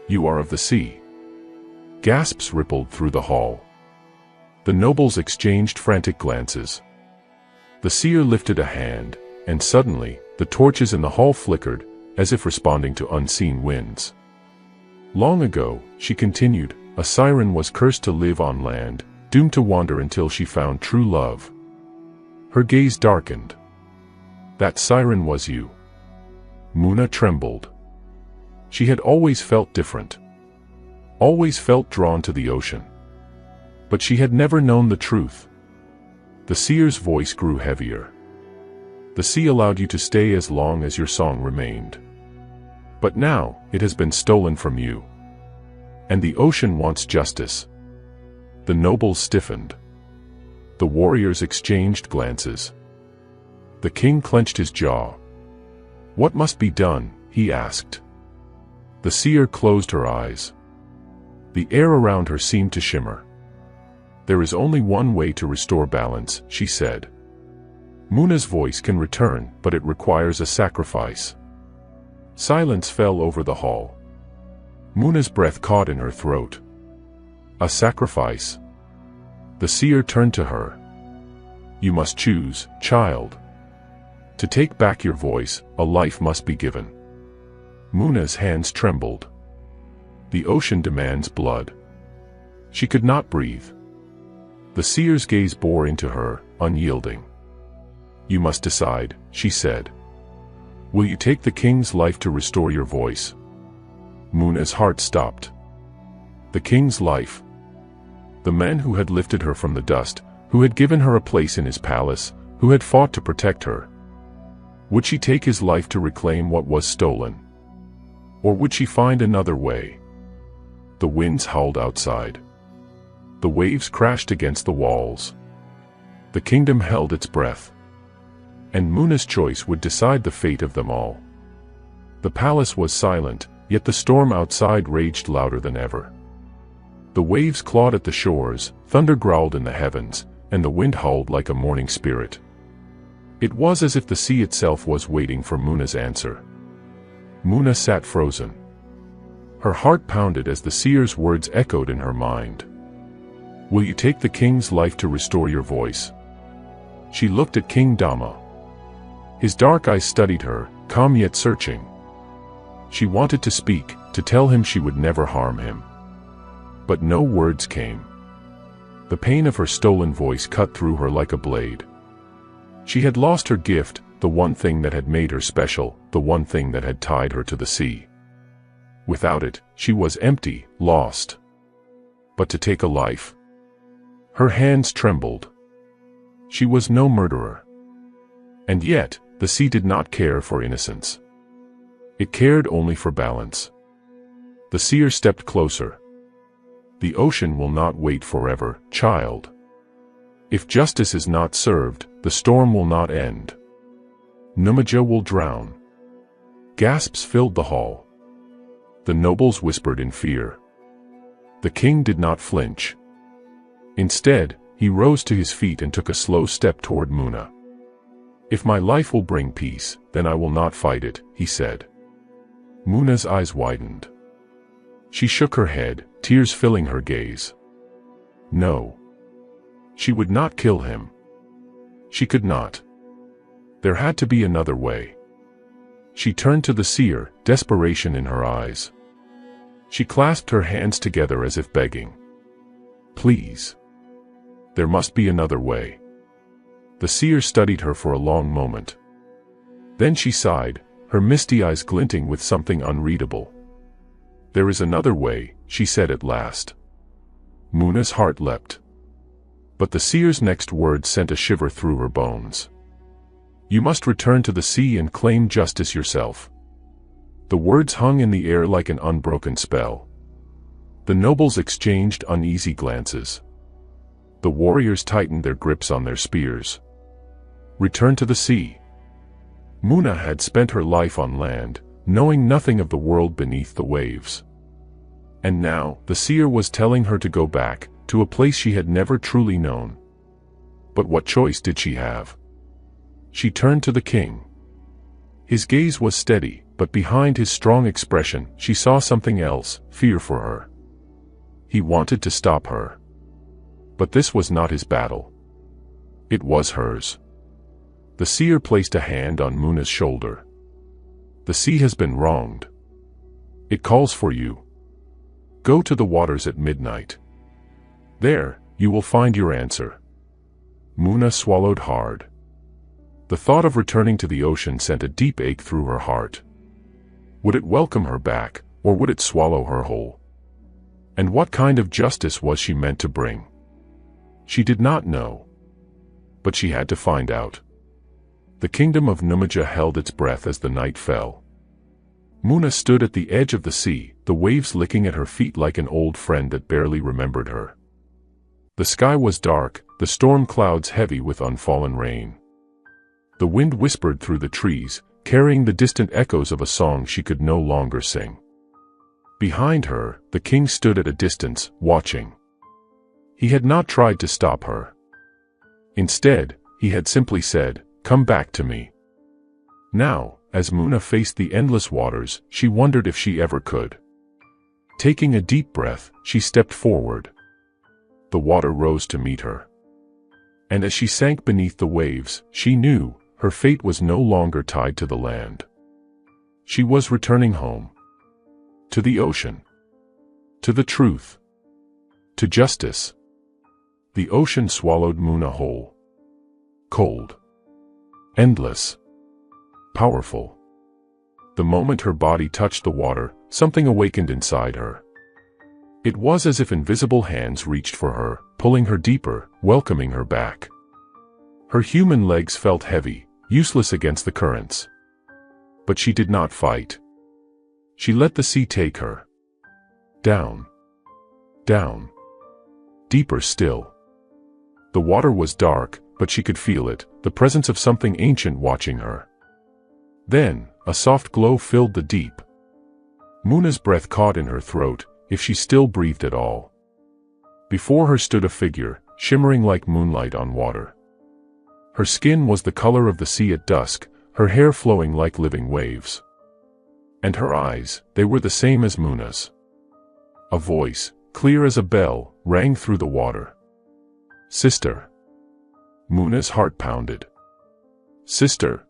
You are of the sea. Gasps rippled through the hall. The nobles exchanged frantic glances. The seer lifted a hand, and suddenly, the torches in the hall flickered, as if responding to unseen winds. Long ago, she continued, a siren was cursed to live on land, doomed to wander until she found true love. Her gaze darkened. That siren was you. Muna trembled. She had always felt different. Always felt drawn to the ocean. But she had never known the truth. The seer's voice grew heavier. The sea allowed you to stay as long as your song remained. But now, it has been stolen from you. And the ocean wants justice. The nobles stiffened. The warriors exchanged glances. The king clenched his jaw. What must be done? He asked. The seer closed her eyes. The air around her seemed to shimmer. There is only one way to restore balance, she said. Muna's voice can return, but it requires a sacrifice. Silence fell over the hall. Muna's breath caught in her throat. A sacrifice. The seer turned to her. You must choose, child. To take back your voice, a life must be given. Muna's hands trembled. The ocean demands blood. She could not breathe. The seer's gaze bore into her, unyielding. You must decide, she said. Will you take the king's life to restore your voice? Muna's heart stopped. The king's life. The man who had lifted her from the dust, who had given her a place in his palace, who had fought to protect her. Would she take his life to reclaim what was stolen? Or would she find another way? The winds howled outside. The waves crashed against the walls. The kingdom held its breath. And Muna's choice would decide the fate of them all. The palace was silent, yet the storm outside raged louder than ever. The waves clawed at the shores, thunder growled in the heavens, and the wind howled like a mourning spirit. It was as if the sea itself was waiting for Muna's answer. Muna sat frozen. Her heart pounded as the seer's words echoed in her mind. Will you take the king's life to restore your voice? She looked at King Dama. His dark eyes studied her, calm yet searching. She wanted to speak, to tell him she would never harm him. But no words came. The pain of her stolen voice cut through her like a blade. She had lost her gift, the one thing that had made her special, the one thing that had tied her to the sea. Without it, she was empty, lost. But to take a life. Her hands trembled. She was no murderer. And yet, the sea did not care for innocence. It cared only for balance. The seer stepped closer. The ocean will not wait forever, child. If justice is not served, the storm will not end. Numaja will drown. Gasps filled the hall. The nobles whispered in fear. The king did not flinch. Instead, he rose to his feet and took a slow step toward Muna. If my life will bring peace, then I will not fight it, he said. Muna's eyes widened. She shook her head, tears filling her gaze. No. She would not kill him. She could not. There had to be another way. She turned to the seer, desperation in her eyes. She clasped her hands together as if begging. Please. There must be another way. The seer studied her for a long moment. Then she sighed, her misty eyes glinting with something unreadable. There is another way, she said at last. Muna's heart leapt. But the seer's next words sent a shiver through her bones. You must return to the sea and claim justice yourself. The words hung in the air like an unbroken spell. The nobles exchanged uneasy glances. The warriors tightened their grips on their spears. Return to the sea. Muna had spent her life on land, knowing nothing of the world beneath the waves. And now, the seer was telling her to go back, to a place she had never truly known. But what choice did she have? She turned to the king. His gaze was steady, but behind his strong expression she saw something else, fear for her. He wanted to stop her. But this was not his battle. It was hers. The seer placed a hand on Muna's shoulder. The sea has been wronged. It calls for you. Go to the waters at midnight. There, you will find your answer. Muna swallowed hard. The thought of returning to the ocean sent a deep ache through her heart. Would it welcome her back, or would it swallow her whole? And what kind of justice was she meant to bring? She did not know. But she had to find out. The kingdom of Numaja held its breath as the night fell. Muna stood at the edge of the sea, the waves licking at her feet like an old friend that barely remembered her. The sky was dark, the storm clouds heavy with unfallen rain. The wind whispered through the trees, carrying the distant echoes of a song she could no longer sing. Behind her, the king stood at a distance, watching. He had not tried to stop her. Instead, he had simply said, "Come back to me." Now, as Muna faced the endless waters, she wondered if she ever could. Taking a deep breath, she stepped forward. The water rose to meet her. And as she sank beneath the waves, she knew her fate was no longer tied to the land. She was returning home. To the ocean. To the truth. To justice. The ocean swallowed Muna whole. Cold. Endless. Powerful. The moment her body touched the water, something awakened inside her. It was as if invisible hands reached for her, pulling her deeper, welcoming her back. Her human legs felt heavy, useless against the currents. But she did not fight. She let the sea take her. Down. Down. Deeper still. The water was dark, but she could feel it, the presence of something ancient watching her. Then, a soft glow filled the deep. Muna's breath caught in her throat, if she still breathed at all. Before her stood a figure, shimmering like moonlight on water. Her skin was the color of the sea at dusk, her hair flowing like living waves. And her eyes, they were the same as Muna's. A voice, clear as a bell, rang through the water. "Sister." Muna's heart pounded. "Sister."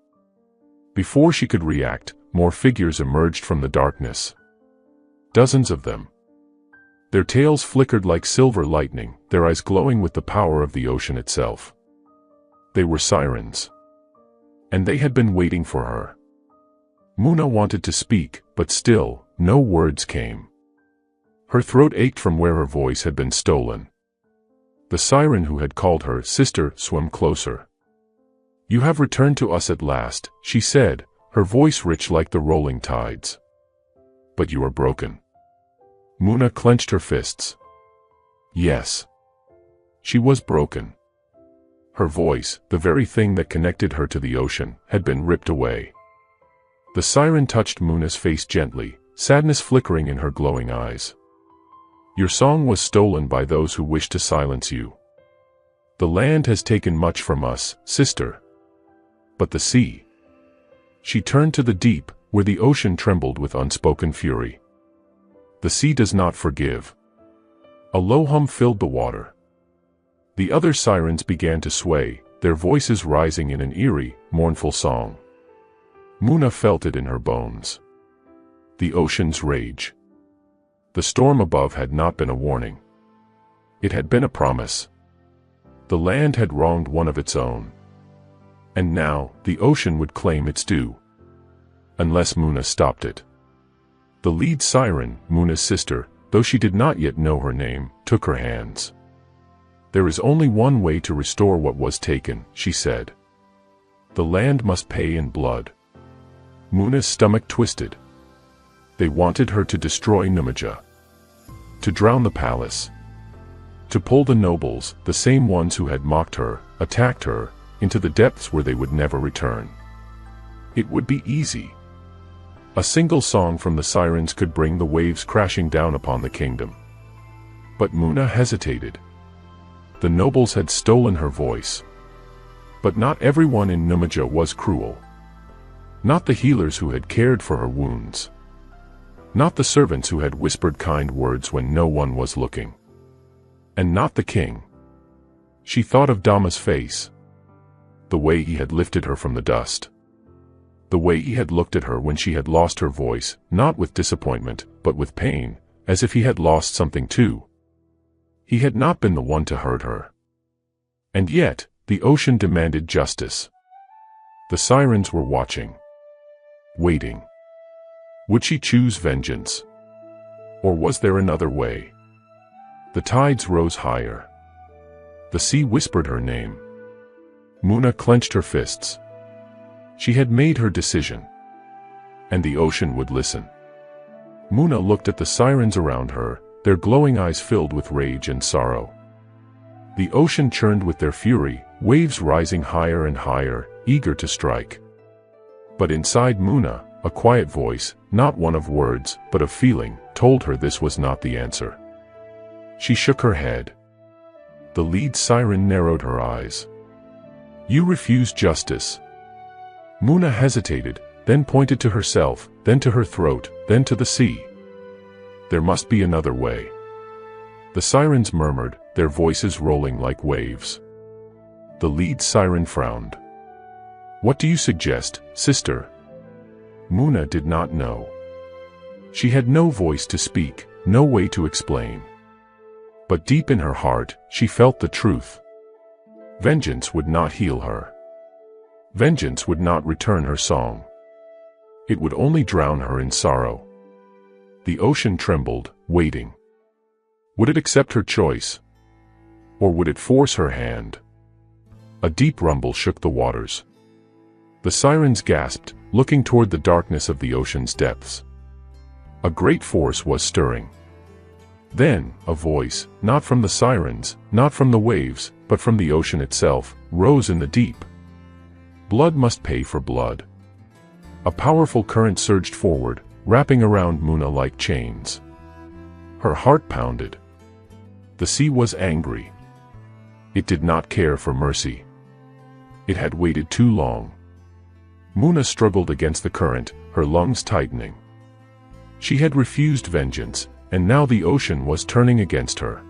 Before she could react, more figures emerged from the darkness. Dozens of them. Their tails flickered like silver lightning, their eyes glowing with the power of the ocean itself. They were sirens. And they had been waiting for her. Muna wanted to speak, but still, no words came. Her throat ached from where her voice had been stolen. The siren who had called her sister swam closer. "You have returned to us at last," she said, her voice rich like the rolling tides. "But you are broken." Muna clenched her fists. Yes. She was broken. Her voice, the very thing that connected her to the ocean, had been ripped away. The siren touched Muna's face gently, sadness flickering in her glowing eyes. "Your song was stolen by those who wish to silence you. The land has taken much from us, sister. But the sea." She turned to the deep, where the ocean trembled with unspoken fury. "The sea does not forgive." A low hum filled the water. The other sirens began to sway, their voices rising in an eerie, mournful song. Muna felt it in her bones. The ocean's rage. The storm above had not been a warning. It had been a promise. The land had wronged one of its own. And now, the ocean would claim its due. Unless Muna stopped it. The lead siren, Muna's sister, though she did not yet know her name, took her hands. "There is only one way to restore what was taken," she said. "The land must pay in blood." Muna's stomach twisted. They wanted her to destroy Numaja. To drown the palace. To pull the nobles, the same ones who had mocked her, attacked her, into the depths where they would never return. It would be easy. A single song from the sirens could bring the waves crashing down upon the kingdom. But Muna hesitated. The nobles had stolen her voice. But not everyone in Numaja was cruel. Not the healers who had cared for her wounds. Not the servants who had whispered kind words when no one was looking. And not the king. She thought of Dama's face. The way he had lifted her from the dust. The way he had looked at her when she had lost her voice, not with disappointment, but with pain, as if he had lost something too. He had not been the one to hurt her. And yet, the ocean demanded justice. The sirens were watching. Waiting. Would she choose vengeance? Or was there another way? The tides rose higher. The sea whispered her name. Muna clenched her fists. She had made her decision. And the ocean would listen. Muna looked at the sirens around her, their glowing eyes filled with rage and sorrow. The ocean churned with their fury, waves rising higher and higher, eager to strike. But inside Muna, a quiet voice, not one of words, but of feeling, told her this was not the answer. She shook her head. The lead siren narrowed her eyes. You refuse justice. Muna hesitated, then pointed to herself, then to her throat, then to the sea. There must be another way. The sirens murmured, their voices rolling like waves. The lead siren frowned. What do you suggest, sister? Muna did not know. She had no voice to speak, no way to explain. But deep in her heart, she felt the truth. Vengeance would not heal her. Vengeance would not return her song. It would only drown her in sorrow. The ocean trembled, waiting. Would it accept her choice? Or would it force her hand? A deep rumble shook the waters. The sirens gasped, looking toward the darkness of the ocean's depths. A great force was stirring. Then, a voice, not from the sirens, not from the waves, but from the ocean itself, rose in the deep. Blood must pay for blood. A powerful current surged forward, wrapping around Muna like chains. Her heart pounded. The sea was angry. It did not care for mercy. It had waited too long. Muna struggled against the current, her lungs tightening. She had refused vengeance, and now the ocean was turning against her.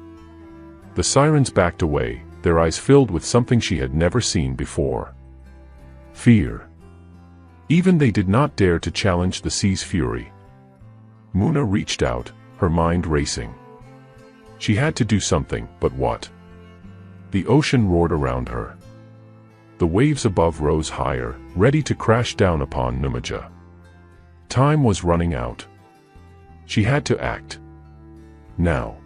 The sirens backed away, their eyes filled with something she had never seen before. Fear. Even they did not dare to challenge the sea's fury. Muna reached out, her mind racing. She had to do something, but what? The ocean roared around her. The waves above rose higher, ready to crash down upon Numaja. Time was running out. She had to act. Now.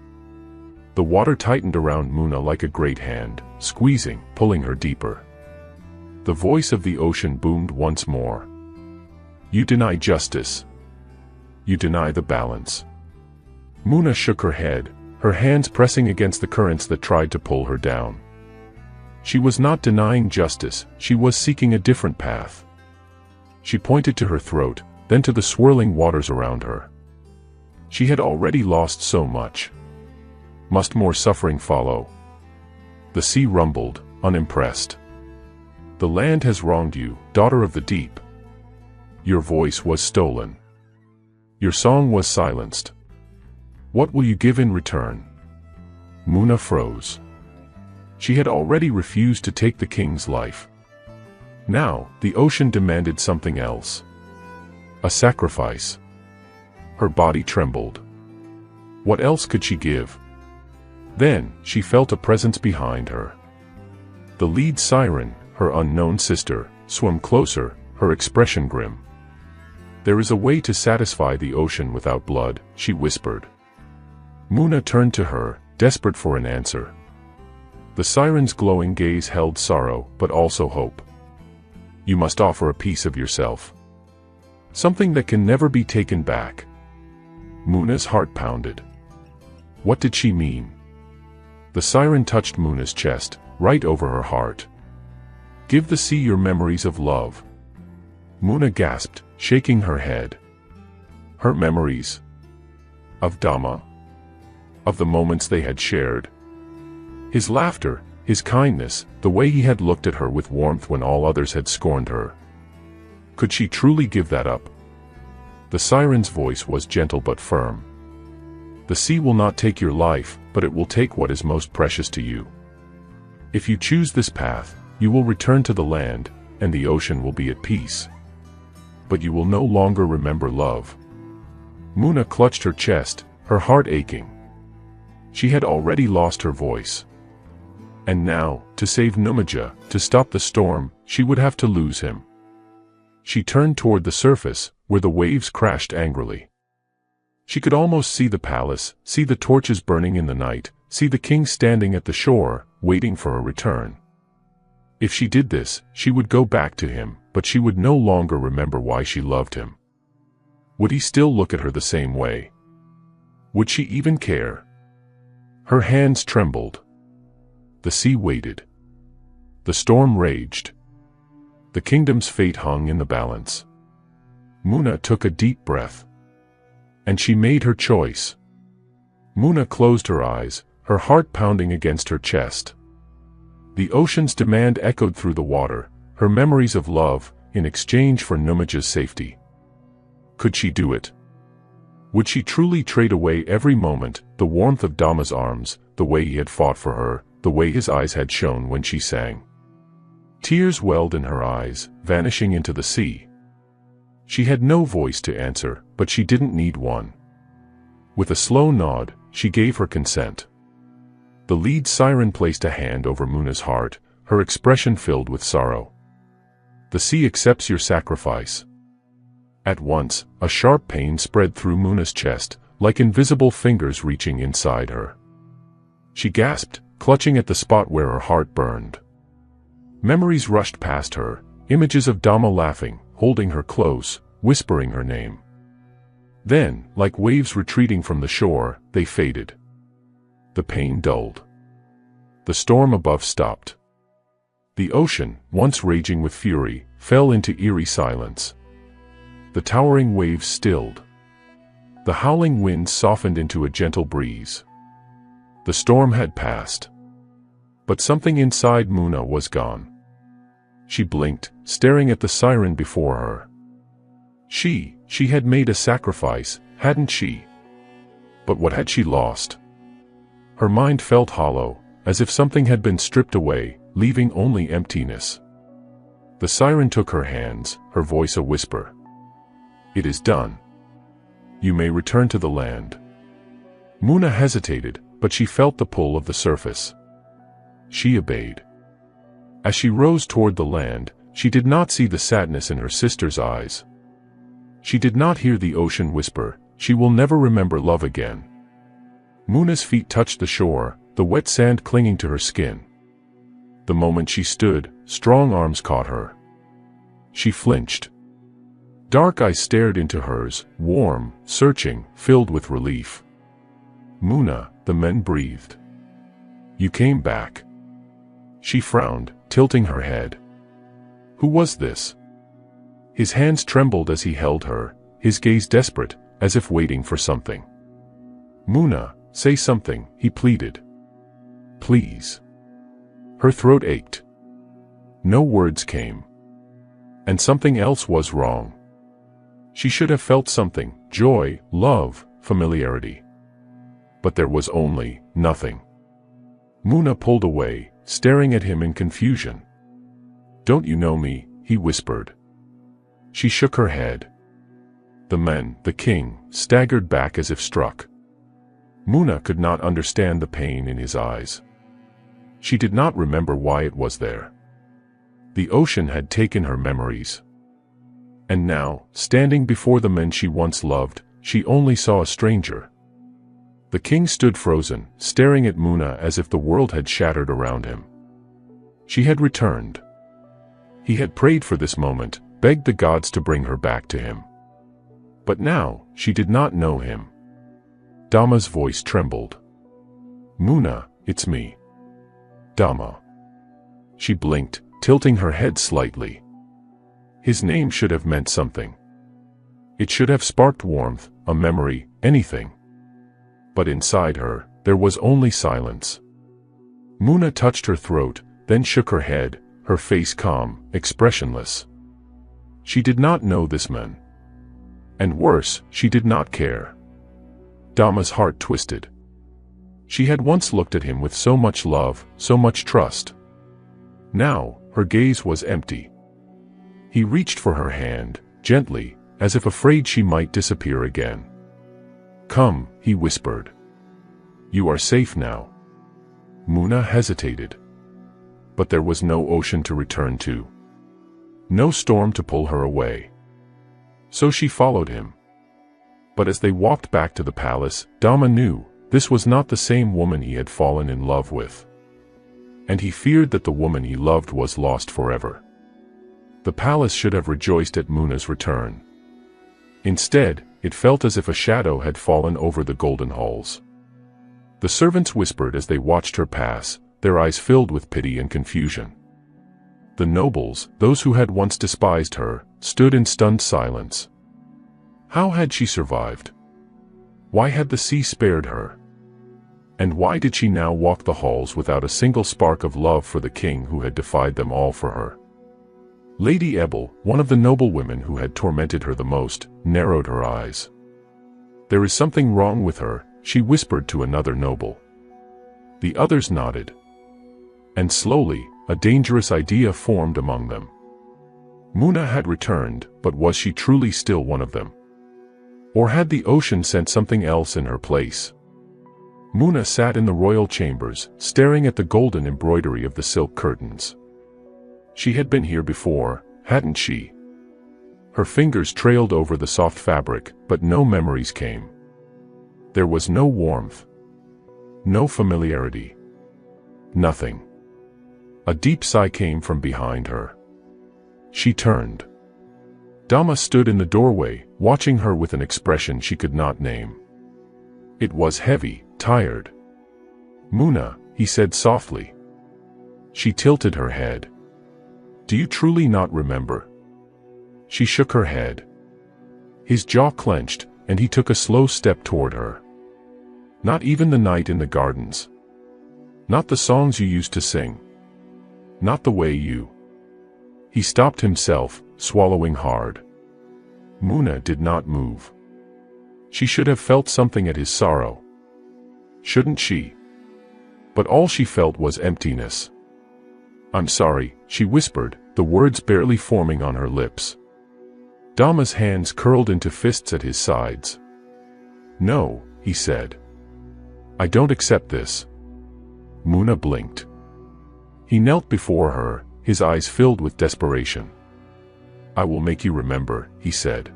The water tightened around Muna like a great hand, squeezing, pulling her deeper. The voice of the ocean boomed once more. You deny justice. You deny the balance. Muna shook her head, her hands pressing against the currents that tried to pull her down. She was not denying justice, she was seeking a different path. She pointed to her throat, then to the swirling waters around her. She had already lost so much. Must more suffering follow? The sea rumbled, unimpressed. The land has wronged you, daughter of the deep. Your voice was stolen. Your song was silenced. What will you give in return? Muna froze. She had already refused to take the king's life. Now, the ocean demanded something else. A sacrifice. Her body trembled. What else could she give? Then, she felt a presence behind her. The lead siren, her unknown sister, swam closer, her expression grim. There is a way to satisfy the ocean without blood, she whispered. Muna turned to her, desperate for an answer. The siren's glowing gaze held sorrow, but also hope. You must offer a piece of yourself. Something that can never be taken back. Muna's heart pounded. What did she mean? The siren touched Muna's chest, right over her heart. Give the sea your memories of love. Muna gasped, shaking her head. Her memories? Of Dama? Of the moments they had shared? His laughter, his kindness, the way he had looked at her with warmth when all others had scorned her. Could she truly give that up? The siren's voice was gentle but firm. The sea will not take your life, but it will take what is most precious to you. If you choose this path, you will return to the land, and the ocean will be at peace. But you will no longer remember love. Muna clutched her chest, her heart aching. She had already lost her voice. And now, to save Numaja, to stop the storm, she would have to lose him. She turned toward the surface, where the waves crashed angrily. She could almost see the palace, see the torches burning in the night, see the king standing at the shore, waiting for a return. If she did this, she would go back to him, but she would no longer remember why she loved him. Would he still look at her the same way? Would she even care? Her hands trembled. The sea waited. The storm raged. The kingdom's fate hung in the balance. Muna took a deep breath. And she made her choice. Muna closed her eyes, her heart pounding against her chest. The ocean's demand echoed through the water, her memories of love, in exchange for Numaja's safety. Could she do it? Would she truly trade away every moment, the warmth of Dama's arms, the way he had fought for her, the way his eyes had shone when she sang? Tears welled in her eyes, vanishing into the sea. She had no voice to answer, but she didn't need one. With a slow nod, she gave her consent. The lead siren placed a hand over Muna's heart, her expression filled with sorrow. The sea accepts your sacrifice. At once, a sharp pain spread through Muna's chest, like invisible fingers reaching inside her. She gasped, clutching at the spot where her heart burned. Memories rushed past her, images of Dama laughing, holding her close, whispering her name. Then, like waves retreating from the shore, they faded. The pain dulled. The storm above stopped. The ocean, once raging with fury, fell into eerie silence. The towering waves stilled. The howling wind softened into a gentle breeze. The storm had passed. But something inside Muna was gone. She blinked, staring at the siren before her. She had made a sacrifice, hadn't she? But what had she lost? Her mind felt hollow, as if something had been stripped away, leaving only emptiness. The siren took her hands, her voice a whisper. It is done. You may return to the land. Muna hesitated, but she felt the pull of the surface. She obeyed. As she rose toward the land, she did not see the sadness in her sister's eyes. She did not hear the ocean whisper, "She will never remember love again." Muna's feet touched the shore, the wet sand clinging to her skin. The moment she stood, strong arms caught her. She flinched. Dark eyes stared into hers, warm, searching, filled with relief. "Muna," the men breathed. "You came back." She frowned, tilting her head. Who was this? His hands trembled as he held her, his gaze desperate, as if waiting for something. "Muna, say something," he pleaded. "Please." Her throat ached. No words came. And something else was wrong. She should have felt something, joy, love, familiarity. But there was only nothing. Muna pulled away, staring at him in confusion. "Don't you know me?" he whispered. She shook her head. The men, the king, staggered back as if struck. Muna could not understand the pain in his eyes. She did not remember why it was there. The ocean had taken her memories. And now, standing before the men she once loved, she only saw a stranger. The king stood frozen, staring at Muna as if the world had shattered around him. She had returned. He had prayed for this moment, begged the gods to bring her back to him. But now, she did not know him. Dama's voice trembled. "Muna, it's me. Dama." She blinked, tilting her head slightly. His name should have meant something. It should have sparked warmth, a memory, anything. But inside her, there was only silence. Muna touched her throat, then shook her head, her face calm, expressionless. She did not know this man. And worse, she did not care. Dama's heart twisted. She had once looked at him with so much love, so much trust. Now, her gaze was empty. He reached for her hand, gently, as if afraid she might disappear again. "Come," he whispered. "You are safe now." Muna hesitated. But there was no ocean to return to. No storm to pull her away. So she followed him. But as they walked back to the palace, Dama knew this was not the same woman he had fallen in love with. And he feared that the woman he loved was lost forever. The palace should have rejoiced at Muna's return. Instead, it felt as if a shadow had fallen over the golden halls. The servants whispered as they watched her pass, their eyes filled with pity and confusion. The nobles, those who had once despised her, stood in stunned silence. How had she survived? Why had the sea spared her? And why did she now walk the halls without a single spark of love for the king who had defied them all for her? Lady Ebel, one of the noblewomen who had tormented her the most, narrowed her eyes. "There is something wrong with her," she whispered to another noble. The others nodded. And slowly, a dangerous idea formed among them. Muna had returned, but was she truly still one of them? Or had the ocean sent something else in her place? Muna sat in the royal chambers, staring at the golden embroidery of the silk curtains. She had been here before, hadn't she? Her fingers trailed over the soft fabric, but no memories came. There was no warmth. No familiarity. Nothing. A deep sigh came from behind her. She turned. Dama stood in the doorway, watching her with an expression she could not name. It was heavy, tired. "Muna," he said softly. She tilted her head. "Do you truly not remember?" She shook her head. His jaw clenched, and he took a slow step toward her. "Not even the night in the gardens? Not the songs you used to sing? Not the way you—" He stopped himself, swallowing hard. Muna did not move. She should have felt something at his sorrow. Shouldn't she? But all she felt was emptiness. "I'm sorry," she whispered, the words barely forming on her lips. Dama's hands curled into fists at his sides. "No," he said. "I don't accept this." Muna blinked. He knelt before her, his eyes filled with desperation. "I will make you remember," he said.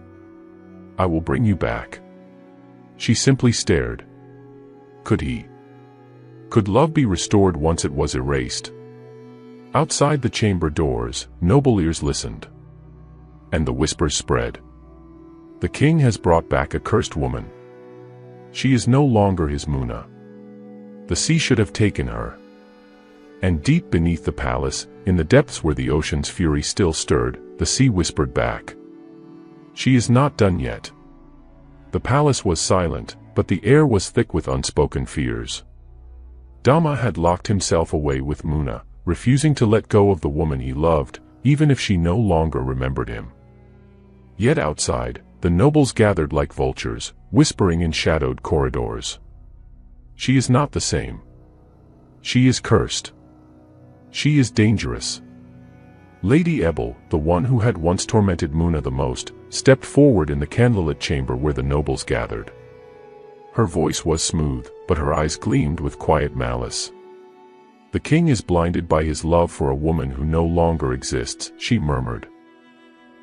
"I will bring you back." She simply stared. Could he? Could love be restored once it was erased? Outside the chamber doors, noble ears listened. And the whispers spread. "The king has brought back a cursed woman. She is no longer his Muna. The sea should have taken her." And deep beneath the palace, in the depths where the ocean's fury still stirred, the sea whispered back. "She is not done yet." The palace was silent, but the air was thick with unspoken fears. Dama had locked himself away with Muna, refusing to let go of the woman he loved, even if she no longer remembered him. Yet outside, the nobles gathered like vultures, whispering in shadowed corridors. "She is not the same. She is cursed. She is dangerous." Lady Ebel, the one who had once tormented Muna the most, stepped forward in the candlelit chamber where the nobles gathered. Her voice was smooth, but her eyes gleamed with quiet malice. "The king is blinded by his love for a woman who no longer exists," she murmured.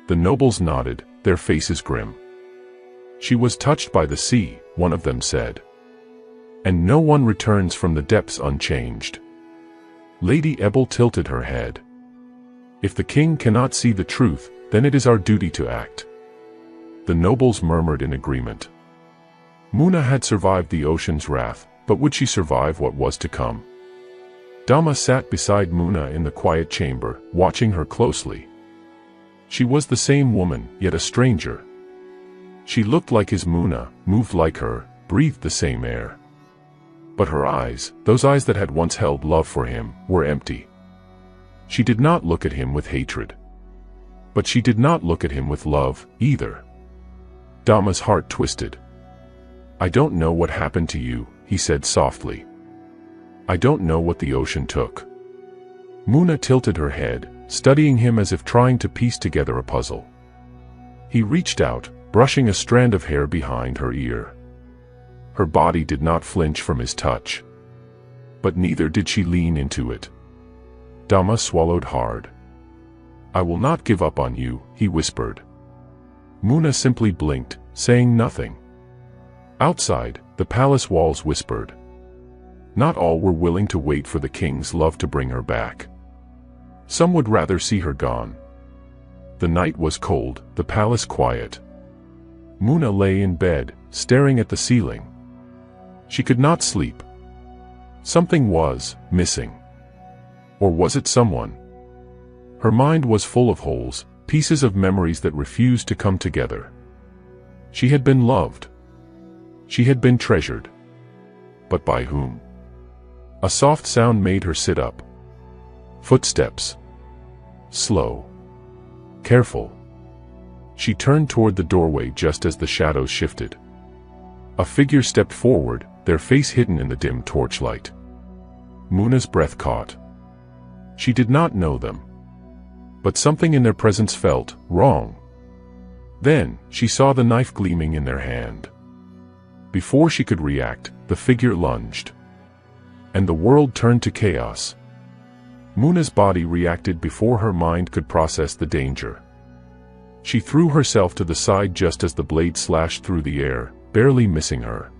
The nobles nodded, their faces grim. "She was touched by the sea," one of them said. "And no one returns from the depths unchanged." Lady Ebel tilted her head. "If the king cannot see the truth, then it is our duty to act." The nobles murmured in agreement. Muna had survived the ocean's wrath, but would she survive what was to come? Dama sat beside Muna in the quiet chamber, watching her closely. She was the same woman, yet a stranger. She looked like his Muna, moved like her, breathed the same air. But her eyes, those eyes that had once held love for him, were empty. She did not look at him with hatred. But she did not look at him with love, either. Dama's heart twisted. "I don't know what happened to you," he said softly. "I don't know what the ocean took." Muna tilted her head, studying him as if trying to piece together a puzzle. He reached out, brushing a strand of hair behind her ear. Her body did not flinch from his touch. But neither did she lean into it. Dama swallowed hard. "I will not give up on you," he whispered. Muna simply blinked, saying nothing. Outside, the palace walls whispered. Not all were willing to wait for the king's love to bring her back. Some would rather see her gone. The night was cold, the palace quiet. Muna lay in bed, staring at the ceiling. She could not sleep. Something was missing. Or was it someone? Her mind was full of holes, pieces of memories that refused to come together. She had been loved. She had been treasured. But by whom? A soft sound made her sit up. Footsteps. Slow. Careful. She turned toward the doorway just as the shadows shifted. A figure stepped forward, their face hidden in the dim torchlight. Muna's breath caught. She did not know them. But something in their presence felt wrong. Then, she saw the knife gleaming in their hand. Before she could react, the figure lunged. And the world turned to chaos. Muna's body reacted before her mind could process the danger. She threw herself to the side just as the blade slashed through the air, barely missing her.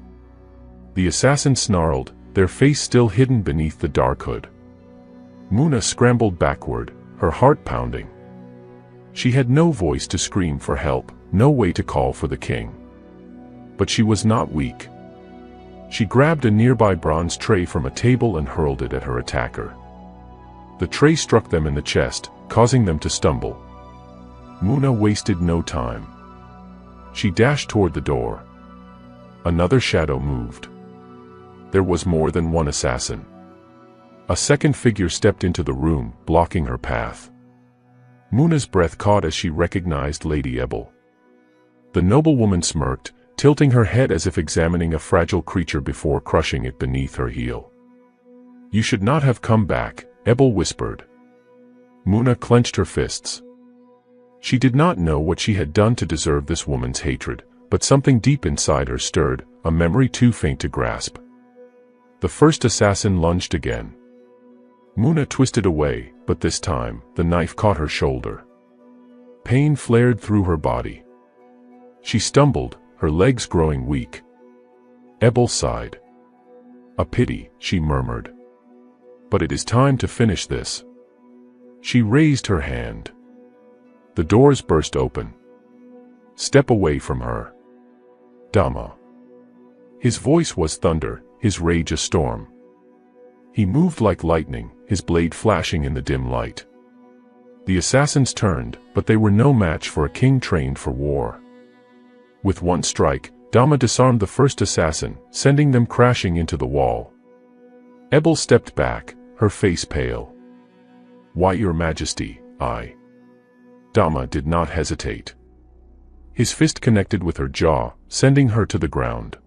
The assassin snarled, their face still hidden beneath the dark hood. Muna scrambled backward, her heart pounding. She had no voice to scream for help, no way to call for the king. But she was not weak. She grabbed a nearby bronze tray from a table and hurled it at her attacker. The tray struck them in the chest, causing them to stumble. Muna wasted no time. She dashed toward the door. Another shadow moved. There was more than one assassin. A second figure stepped into the room, blocking her path. Muna's breath caught as she recognized Lady Ebel. The noblewoman smirked, tilting her head as if examining a fragile creature before crushing it beneath her heel. "You should not have come back," Ebel whispered. Muna clenched her fists. She did not know what she had done to deserve this woman's hatred, but something deep inside her stirred, a memory too faint to grasp. The first assassin lunged again. Muna twisted away, but this time, the knife caught her shoulder. Pain flared through her body. She stumbled, her legs growing weak. Ebel sighed. "A pity," she murmured. "But it is time to finish this." She raised her hand. The doors burst open. "Step away from her." "Dama." His voice was thunder, his rage a storm. He moved like lightning, his blade flashing in the dim light. The assassins turned, but they were no match for a king trained for war. With one strike, Dama disarmed the first assassin, sending them crashing into the wall. Ebel stepped back, her face pale. "Why, Your Majesty, I..." Dama did not hesitate. His fist connected with her jaw, sending her to the ground.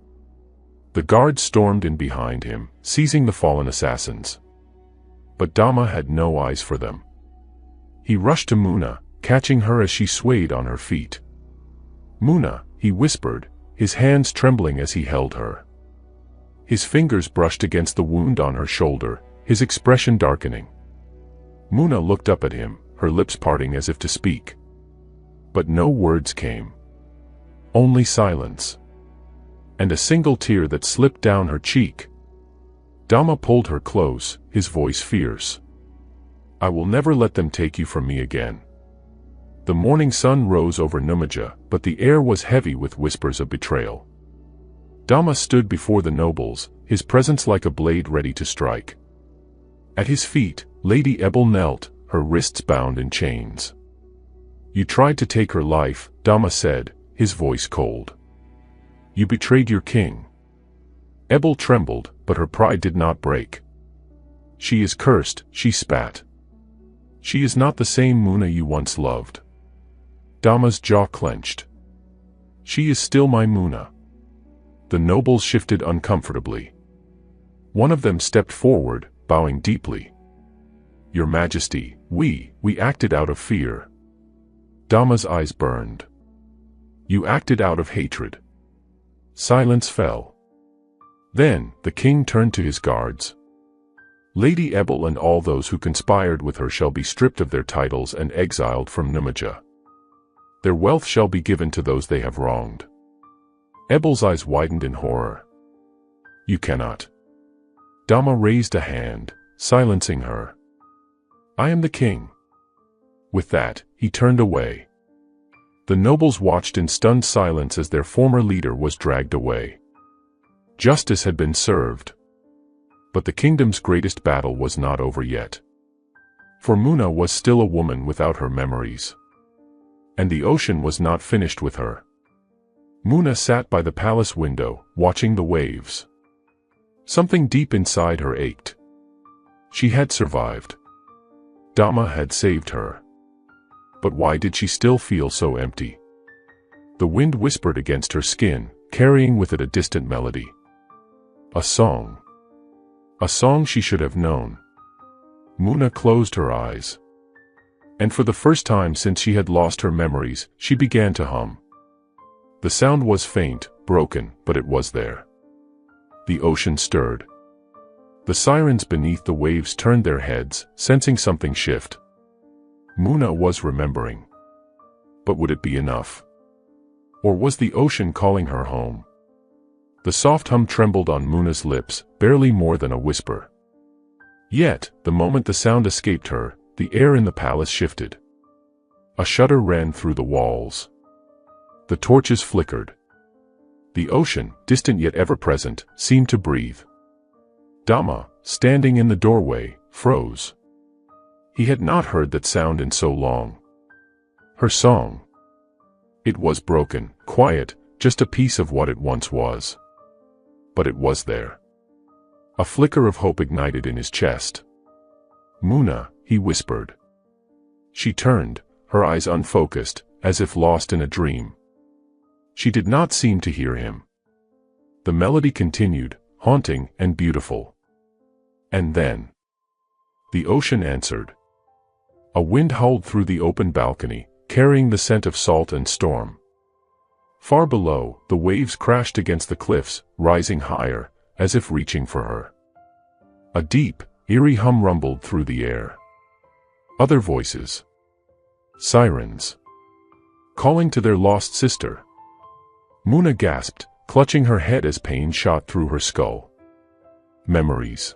The guards stormed in behind him, seizing the fallen assassins. But Dama had no eyes for them. He rushed to Muna, catching her as she swayed on her feet. "Muna," he whispered, his hands trembling as he held her. His fingers brushed against the wound on her shoulder, his expression darkening. Muna looked up at him, her lips parting as if to speak. But no words came. Only silence. And a single tear that slipped down her cheek. Dama pulled her close, his voice fierce. "I will never let them take you from me again." The morning sun rose over Numaja, but the air was heavy with whispers of betrayal. Dama stood before the nobles, his presence like a blade ready to strike. At his feet, Lady Ebel knelt, her wrists bound in chains. "You tried to take her life," Dama said, his voice cold. "You betrayed your king." Ebel trembled, but her pride did not break. "She is cursed," she spat. "She is not the same Muna you once loved." Dama's jaw clenched. She is still my Muna. The nobles shifted uncomfortably. One of them stepped forward, bowing deeply. Your Majesty, we acted out of fear. Dama's eyes burned. You acted out of hatred. Silence fell. Then, the king turned to his guards. Lady Ebel and all those who conspired with her shall be stripped of their titles and exiled from Numaja. Their wealth shall be given to those they have wronged. Ebel's eyes widened in horror. You cannot. Dama raised a hand, silencing her. I am the king. With that, he turned away. The nobles watched in stunned silence as their former leader was dragged away. Justice had been served. But the kingdom's greatest battle was not over yet. For Muna was still a woman without her memories. And the ocean was not finished with her. Muna sat by the palace window, watching the waves. Something deep inside her ached. She had survived. Dama had saved her. But why did she still feel so empty? The wind whispered against her skin, carrying with it a distant melody. A song. A song she should have known. Muna closed her eyes. And for the first time since she had lost her memories, she began to hum. The sound was faint, broken, but it was there. The ocean stirred. The sirens beneath the waves turned their heads, sensing something shift. Muna was remembering. But would it be enough? Or was the ocean calling her home? The soft hum trembled on Muna's lips, barely more than a whisper. Yet, the moment the sound escaped her, the air in the palace shifted. A shudder ran through the walls. The torches flickered. The ocean, distant yet ever-present, seemed to breathe. Dama, standing in the doorway, froze. He had not heard that sound in so long. Her song. It was broken, quiet, just a piece of what it once was. But it was there. A flicker of hope ignited in his chest. Muna, he whispered. She turned, her eyes unfocused, as if lost in a dream. She did not seem to hear him. The melody continued, haunting and beautiful. And then, the ocean answered. A wind howled through the open balcony, carrying the scent of salt and storm. Far below, the waves crashed against the cliffs, rising higher, as if reaching for her. A deep, eerie hum rumbled through the air. Other voices. Sirens. Calling to their lost sister. Muna gasped, clutching her head as pain shot through her skull. Memories.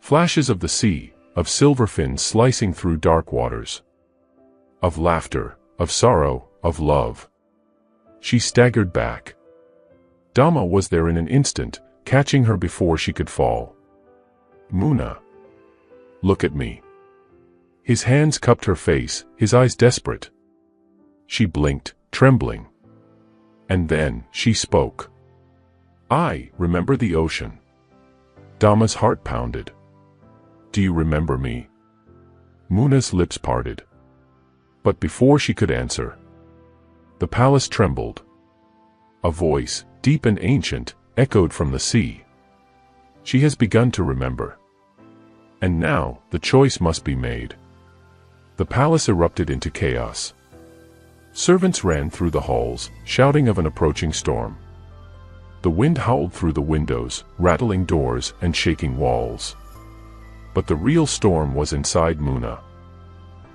Flashes of the sea, of silver fins slicing through dark waters. Of laughter, of sorrow, of love. She staggered back. Dama was there in an instant, catching her before she could fall. Muna. Look at me. His hands cupped her face, his eyes desperate. She blinked, trembling. And then, she spoke. I remember the ocean. Dama's heart pounded. Do you remember me? Muna's lips parted. But before she could answer, the palace trembled. A voice, deep and ancient, echoed from the sea. She has begun to remember. And now, the choice must be made. The palace erupted into chaos. Servants ran through the halls, shouting of an approaching storm. The wind howled through the windows, rattling doors and shaking walls. But the real storm was inside Muna.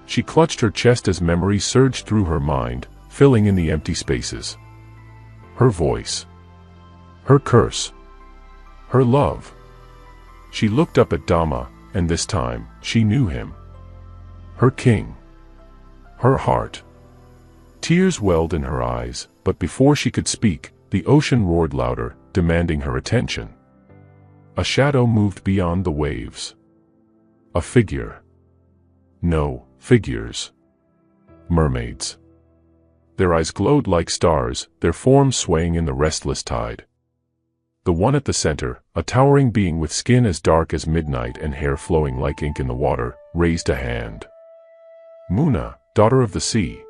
She clutched her chest as memories surged through her mind, filling in the empty spaces. Her voice. Her curse. Her love. She looked up at Dama, and this time, she knew him. Her king. Her heart. Tears welled in her eyes, but before she could speak, the ocean roared louder, demanding her attention. A shadow moved beyond the waves. A figure. No, figures. Mermaids. Their eyes glowed like stars, their forms swaying in the restless tide. The one at the center, a towering being with skin as dark as midnight and hair flowing like ink in the water, raised a hand. Muna, daughter of the sea.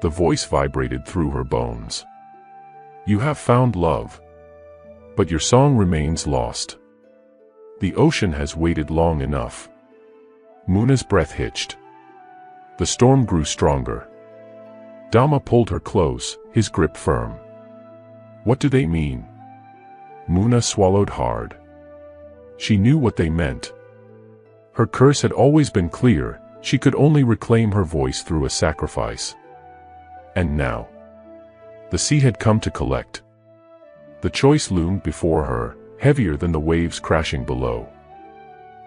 the voice vibrated through her bones. You have found love. But your song remains lost. The ocean has waited long enough. Muna's breath hitched. The storm grew stronger. Dama pulled her close, his grip firm. What do they mean? Muna swallowed hard. She knew what they meant. Her curse had always been clear, she could only reclaim her voice through a sacrifice. And now, the sea had come to collect. The choice loomed before her, heavier than the waves crashing below.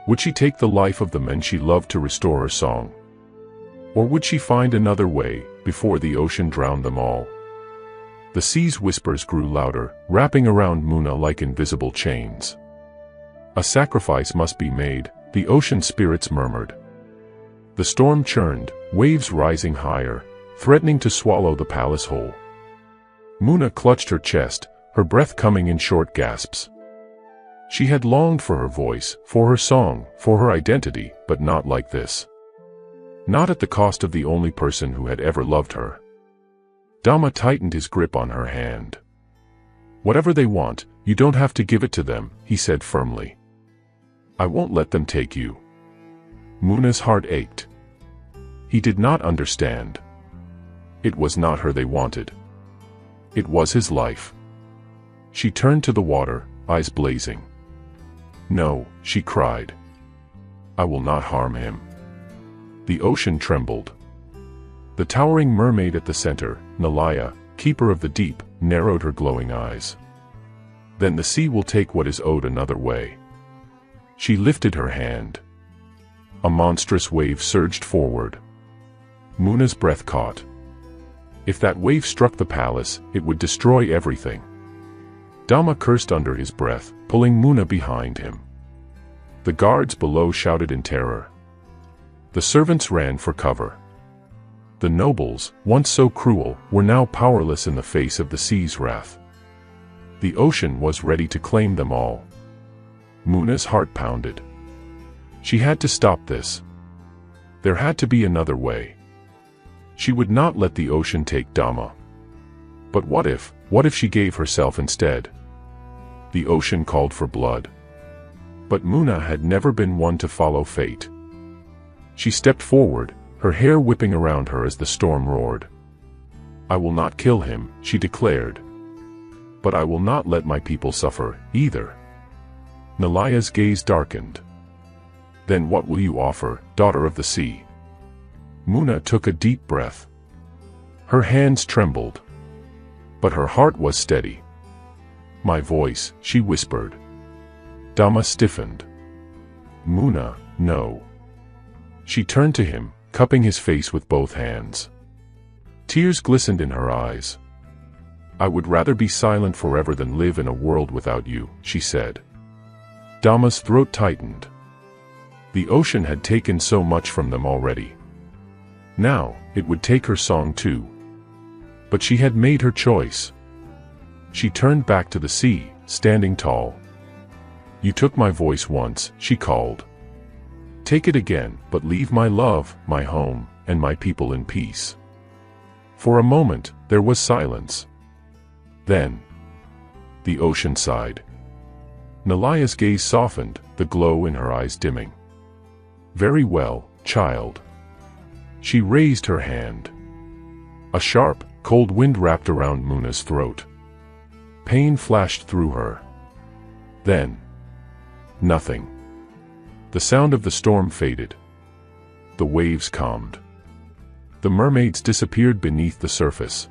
Would she take the life of the men she loved to restore her song? Or would she find another way, before the ocean drowned them all? The sea's whispers grew louder, wrapping around Muna like invisible chains. A sacrifice must be made, the ocean spirits murmured. The storm churned, waves rising higher, threatening to swallow the palace whole. Muna clutched her chest, her breath coming in short gasps. She had longed for her voice, for her song, for her identity, but not like this. Not at the cost of the only person who had ever loved her. Dama tightened his grip on her hand. Whatever they want, you don't have to give it to them, he said firmly. I won't let them take you. Muna's heart ached. He did not understand. It was not her they wanted. It was his life. She turned to the water, eyes blazing. No, she cried. I will not harm him. The ocean trembled. The towering mermaid at the center, Nalaya, keeper of the deep, narrowed her glowing eyes. Then the sea will take what is owed another way. She lifted her hand. A monstrous wave surged forward. Muna's breath caught. If that wave struck the palace, it would destroy everything. Dama cursed under his breath, pulling Muna behind him. The guards below shouted in terror. The servants ran for cover. The nobles, once so cruel, were now powerless in the face of the sea's wrath. The ocean was ready to claim them all. Muna's heart pounded. She had to stop this. There had to be another way. She would not let the ocean take Dama. But what if she gave herself instead? The ocean called for blood. But Muna had never been one to follow fate. She stepped forward, her hair whipping around her as the storm roared. I will not kill him, she declared. But I will not let my people suffer, either. Nalaya's gaze darkened. Then what will you offer, daughter of the sea? Muna took a deep breath. Her hands trembled. But her heart was steady. My voice, she whispered. Dama stiffened. Muna, no. She turned to him, cupping his face with both hands. Tears glistened in her eyes. I would rather be silent forever than live in a world without you, she said. Dama's throat tightened. The ocean had taken so much from them already. Now, it would take her song too. But she had made her choice. She turned back to the sea, standing tall. You took my voice once, she called. Take it again, but leave my love, my home, and my people in peace. For a moment, there was silence. Then, the ocean sighed. Nalaya's gaze softened, the glow in her eyes dimming. Very well, child. She raised her hand. A sharp, cold wind wrapped around Muna's throat. Pain flashed through her. Then, nothing. The sound of the storm faded. The waves calmed. The mermaids disappeared beneath the surface.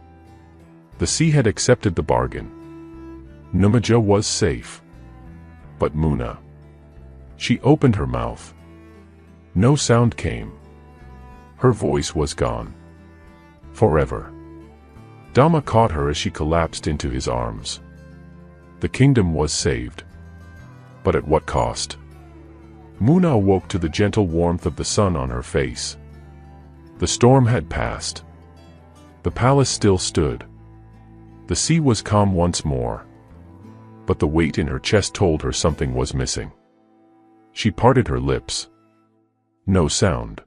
The sea had accepted the bargain. Numaja was safe. But Muna. She opened her mouth. No sound came. Her voice was gone. Forever. Dama caught her as she collapsed into his arms. The kingdom was saved. But at what cost? Muna awoke to the gentle warmth of the sun on her face. The storm had passed. The palace still stood. The sea was calm once more. But the weight in her chest told her something was missing. She parted her lips. No sound.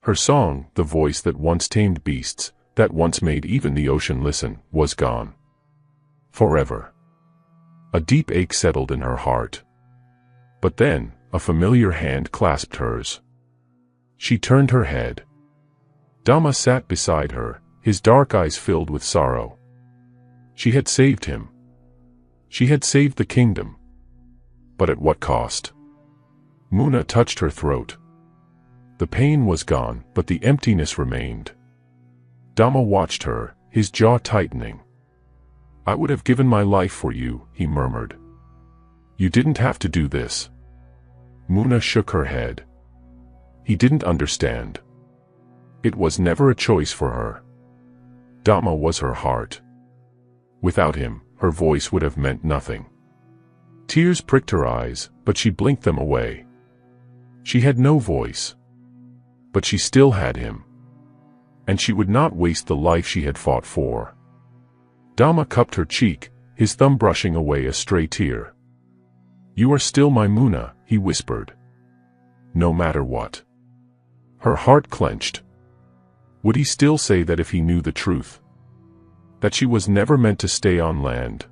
Her song, the voice that once tamed beasts, that once made even the ocean listen, was gone. Forever. A deep ache settled in her heart. But then, a familiar hand clasped hers. She turned her head. Dama sat beside her, his dark eyes filled with sorrow. She had saved him. She had saved the kingdom. But at what cost? Muna touched her throat. The pain was gone, but the emptiness remained. Dama watched her, his jaw tightening. "I would have given my life for you," he murmured. "You didn't have to do this." Muna shook her head. He didn't understand. It was never a choice for her. Dama was her heart. Without him, her voice would have meant nothing. Tears pricked her eyes, but she blinked them away. She had no voice. But she still had him. And she would not waste the life she had fought for. Dama cupped her cheek, his thumb brushing away a stray tear. "You are still my Muna," he whispered. "No matter what." Her heart clenched. Would he still say that if he knew the truth? That she was never meant to stay on land?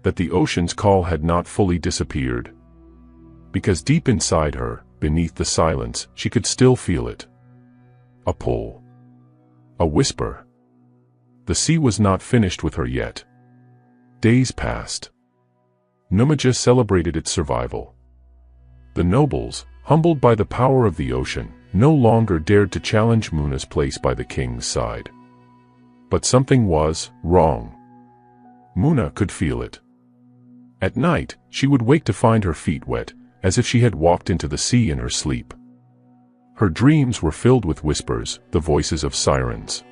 That the ocean's call had not fully disappeared? Because deep inside her, beneath the silence, she could still feel it. A pull. A whisper. The sea was not finished with her yet. Days passed. Numaja celebrated its survival. The nobles, humbled by the power of the ocean, no longer dared to challenge Muna's place by the king's side. But something was wrong. Muna could feel it. At night, she would wake to find her feet wet, as if she had walked into the sea in her sleep. Her dreams were filled with whispers, the voices of sirens.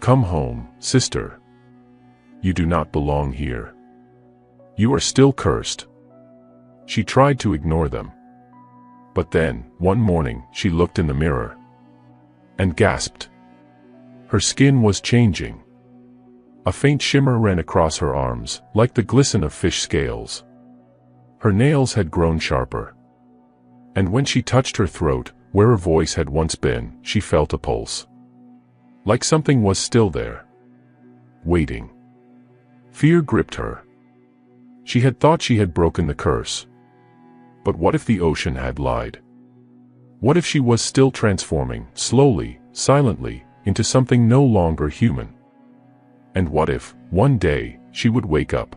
"Come home, sister. You do not belong here. You are still cursed." She tried to ignore them. But then, one morning, she looked in the mirror. And gasped. Her skin was changing. A faint shimmer ran across her arms, like the glisten of fish scales. Her nails had grown sharper. And when she touched her throat, where her voice had once been, she felt a pulse. Like something was still there. Waiting. Fear gripped her. She had thought she had broken the curse. But what if the ocean had lied? What if she was still transforming, slowly, silently, into something no longer human? And what if, one day, she would wake up?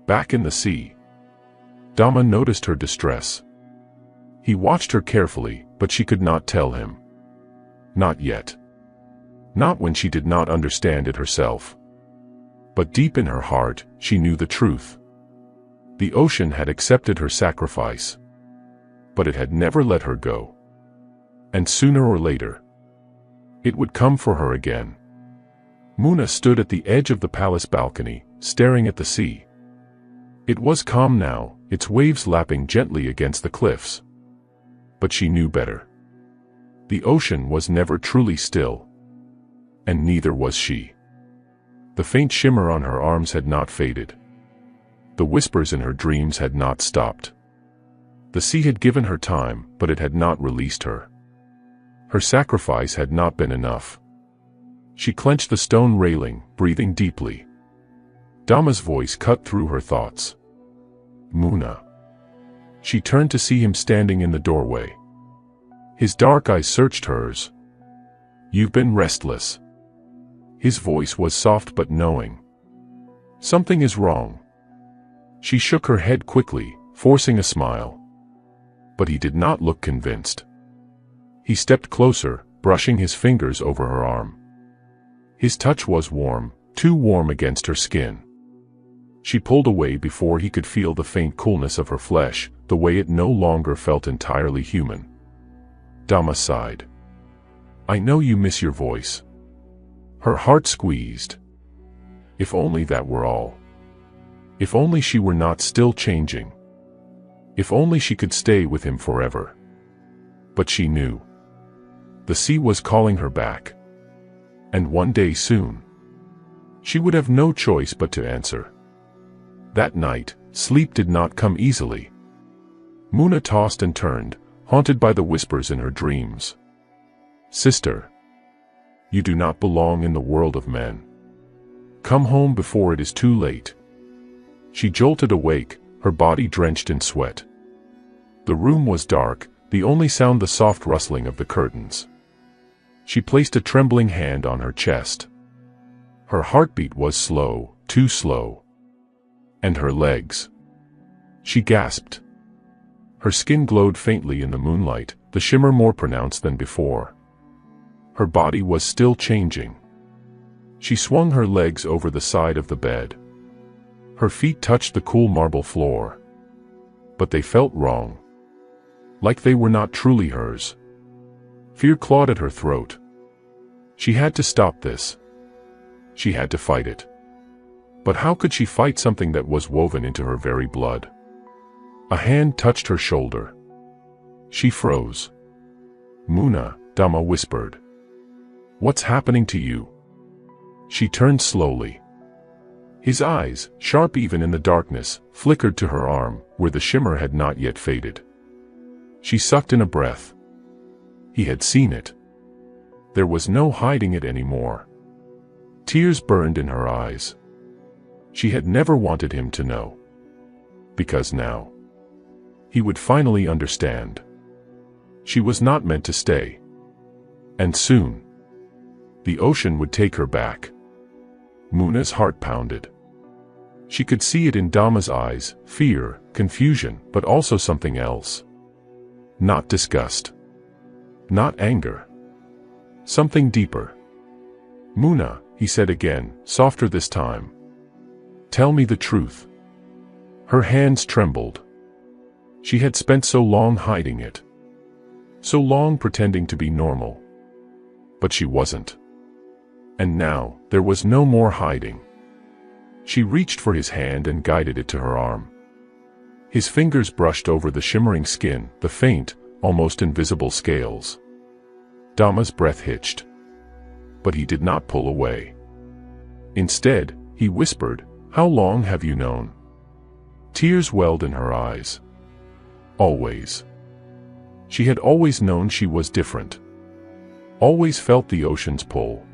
Back in the sea. Dama noticed her distress. He watched her carefully, but she could not tell him. Not yet. Not when she did not understand it herself. But deep in her heart, she knew the truth. The ocean had accepted her sacrifice. But it had never let her go. And sooner or later, it would come for her again. Muna stood at the edge of the palace balcony, staring at the sea. It was calm now, its waves lapping gently against the cliffs. But she knew better. The ocean was never truly still. And neither was she. The faint shimmer on her arms had not faded. The whispers in her dreams had not stopped. The sea had given her time, but it had not released her. Her sacrifice had not been enough. She clenched the stone railing, breathing deeply. Dama's voice cut through her thoughts. "Muna." She turned to see him standing in the doorway. His dark eyes searched hers. "You've been restless." His voice was soft but knowing. "Something is wrong." She shook her head quickly, forcing a smile. But he did not look convinced. He stepped closer, brushing his fingers over her arm. His touch was warm, too warm against her skin. She pulled away before he could feel the faint coolness of her flesh, the way it no longer felt entirely human. Dama sighed. "I know you miss your voice." Her heart squeezed. If only that were all. If only she were not still changing. If only she could stay with him forever. But she knew. The sea was calling her back. And one day soon, she would have no choice but to answer. That night, sleep did not come easily. Muna tossed and turned, haunted by the whispers in her dreams. "Sister, You do not belong in the world of men. Come home before it is too late." She jolted awake, her body drenched in sweat. The room was dark, the only sound the soft rustling of the curtains. She placed a trembling hand on her chest. Her heartbeat was slow, too slow. And her legs. She gasped. Her skin glowed faintly in the moonlight, the shimmer more pronounced than before. Her body was still changing. She swung her legs over the side of the bed. Her feet touched the cool marble floor. But they felt wrong. Like they were not truly hers. Fear clawed at her throat. She had to stop this. She had to fight it. But how could she fight something that was woven into her very blood? A hand touched her shoulder. She froze. "Muna," Dama whispered. "What's happening to you?" She turned slowly. His eyes, sharp even in the darkness, flickered to her arm, where the shimmer had not yet faded. She sucked in a breath. He had seen it. There was no hiding it anymore. Tears burned in her eyes. She had never wanted him to know. Because now, he would finally understand. She was not meant to stay. And soon, the ocean would take her back. Muna's heart pounded. She could see it in Dama's eyes, fear, confusion, but also something else. Not disgust. Not anger. Something deeper. "Muna," he said again, softer this time. "Tell me the truth." Her hands trembled. She had spent so long hiding it. So long pretending to be normal. But she wasn't. And now, there was no more hiding. She reached for his hand and guided it to her arm. His fingers brushed over the shimmering skin, the faint, almost invisible scales. Dama's breath hitched. But he did not pull away. Instead, he whispered, "How long have you known?" Tears welled in her eyes. Always. She had always known she was different. Always felt the ocean's pull.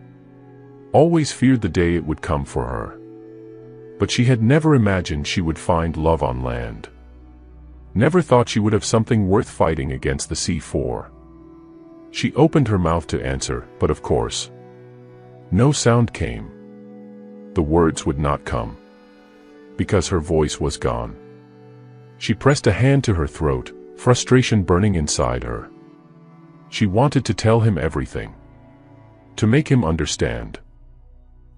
Always feared the day it would come for her. But she had never imagined she would find love on land. Never thought she would have something worth fighting against the sea for. She opened her mouth to answer, but of course, no sound came. The words would not come. Because her voice was gone. She pressed a hand to her throat, frustration burning inside her. She wanted to tell him everything. To make him understand.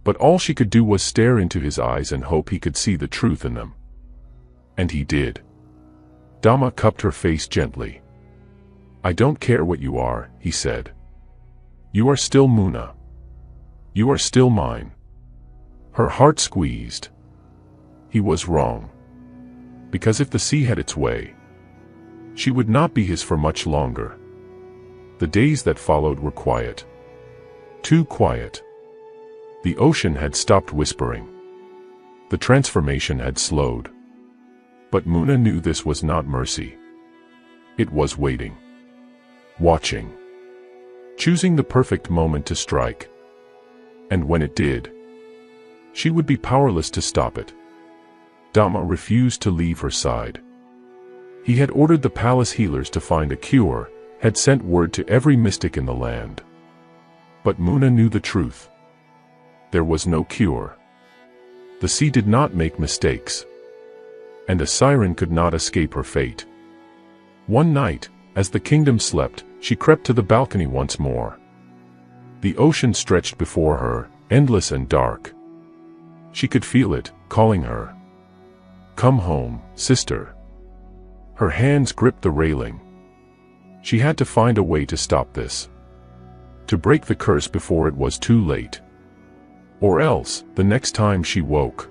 But all she could do was stare into his eyes and hope he could see the truth in them. And he did. Dama cupped her face gently. "I don't care what you are," he said. "You are still Muna. You are still mine." Her heart squeezed. He was wrong. Because if the sea had its way, she would not be his for much longer. The days that followed were quiet. Too quiet. The ocean had stopped whispering. The transformation had slowed. But Muna knew this was not mercy. It was waiting. Watching. Choosing the perfect moment to strike. And when it did, she would be powerless to stop it. Dama refused to leave her side. He had ordered the palace healers to find a cure, had sent word to every mystic in the land. But Muna knew the truth. There was no cure. The sea did not make mistakes. And a siren could not escape her fate. One night, as the kingdom slept, she crept to the balcony once more. The ocean stretched before her, endless and dark. She could feel it, calling her. "Come home, sister." Her hands gripped the railing. She had to find a way to stop this. To break the curse before it was too late. Or else, the next time she woke,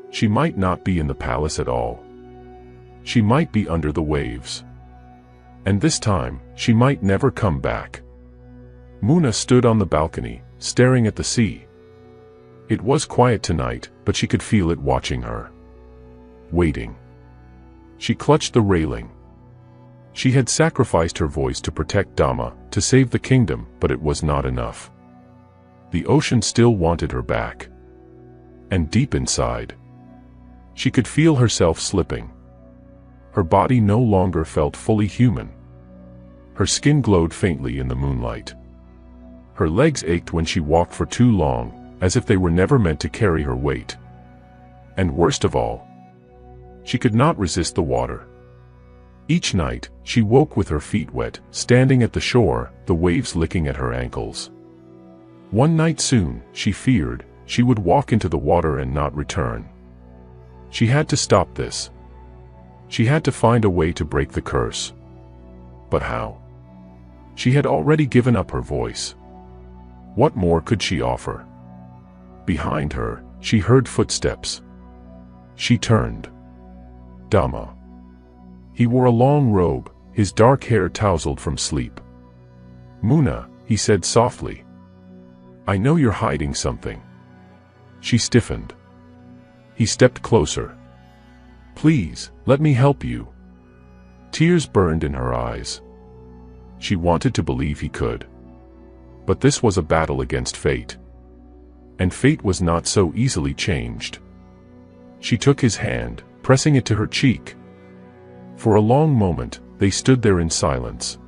she might not be in the palace at all. She might be under the waves. And this time, she might never come back. Muna stood on the balcony, staring at the sea. It was quiet tonight, but she could feel it watching her. Waiting. She clutched the railing. She had sacrificed her voice to protect Dama, to save the kingdom, but it was not enough. The ocean still wanted her back. And deep inside, she could feel herself slipping. Her body no longer felt fully human. Her skin glowed faintly in the moonlight. Her legs ached when she walked for too long, as if they were never meant to carry her weight. And worst of all, she could not resist the water. Each night, she woke with her feet wet, standing at the shore, the waves licking at her ankles. One night soon, she feared, she would walk into the water and not return. She had to stop this. She had to find a way to break the curse. But how? She had already given up her voice. What more could she offer? Behind her, she heard footsteps. She turned. Dama. He wore a long robe, his dark hair tousled from sleep. Muna, he said softly. I know you're hiding something. She stiffened. He stepped closer. Please, let me help you. Tears burned in her eyes. She wanted to believe he could. But this was a battle against fate. And fate was not so easily changed. She took his hand, pressing it to her cheek. For a long moment, they stood there in silence.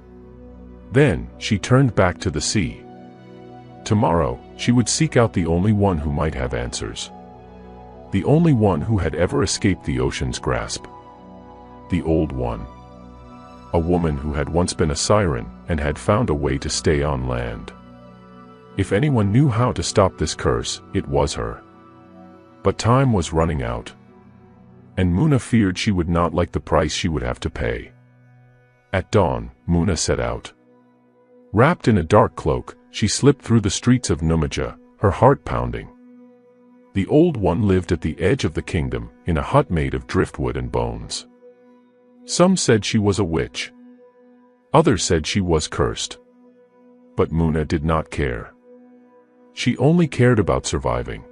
Then, she turned back to the sea. Tomorrow, she would seek out the only one who might have answers. The only one who had ever escaped the ocean's grasp. The Old One. A woman who had once been a siren and had found a way to stay on land. If anyone knew how to stop this curse, it was her. But time was running out. And Muna feared she would not like the price she would have to pay. At dawn, Muna set out. Wrapped in a dark cloak, she slipped through the streets of Numaja, her heart pounding. The Old One lived at the edge of the kingdom, in a hut made of driftwood and bones. Some said she was a witch. Others said she was cursed. But Muna did not care. She only cared about surviving.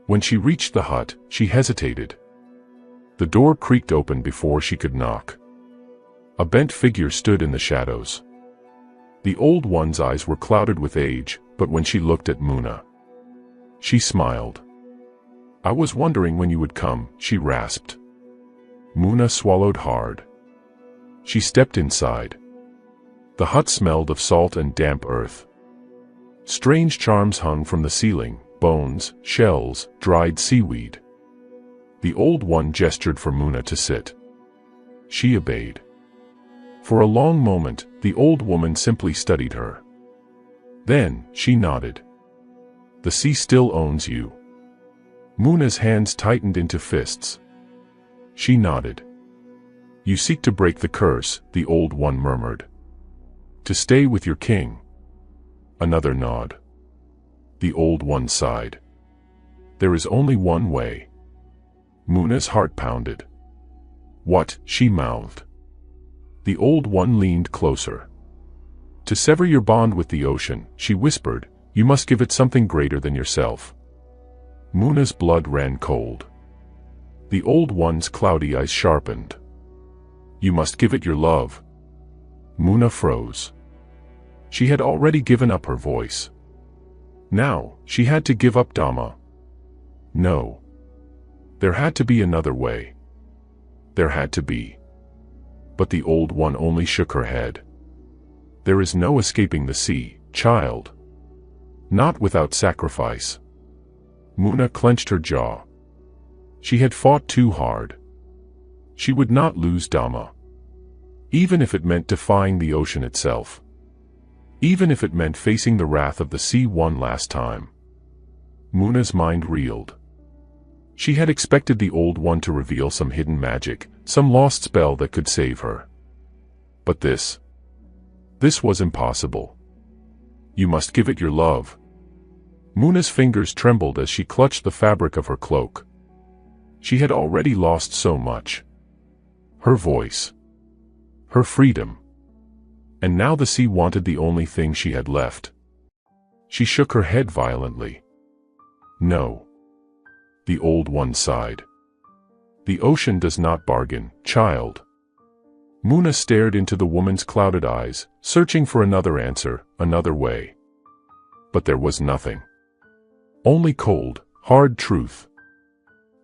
When she reached the hut, she hesitated. The door creaked open before she could knock. A bent figure stood in the shadows. The Old One's eyes were clouded with age, but when she looked at Muna, she smiled. I was wondering when you would come, she rasped. Muna swallowed hard. She stepped inside. The hut smelled of salt and damp earth. Strange charms hung from the ceiling, bones, shells, dried seaweed. The Old One gestured for Muna to sit. She obeyed. For a long moment, the old woman simply studied her. Then, she nodded. The sea still owns you. Muna's hands tightened into fists. She nodded. You seek to break the curse, the Old One murmured. To stay with your king. Another nod. The Old One sighed. There is only one way. Muna's heart pounded. What? She mouthed. The Old One leaned closer. To sever your bond with the ocean, she whispered, you must give it something greater than yourself. Muna's blood ran cold. The Old One's cloudy eyes sharpened. You must give it your love. Muna froze. She had already given up her voice. Now, she had to give up Dama. No. There had to be another way. There had to be. But the Old One only shook her head. There is no escaping the sea, child. Not without sacrifice. Muna clenched her jaw. She had fought too hard. She would not lose Dama. Even if it meant defying the ocean itself. Even if it meant facing the wrath of the sea one last time. Muna's mind reeled. She had expected the Old One to reveal some hidden magic, some lost spell that could save her. But this was impossible. You must give it your love. Muna's fingers trembled as she clutched the fabric of her cloak. She had already lost so much. Her voice. Her freedom. And now the sea wanted the only thing she had left. She shook her head violently. No. The Old One sighed. The ocean does not bargain, child. Muna stared into the woman's clouded eyes, searching for another answer, another way. but there was nothing. Only cold, hard truth.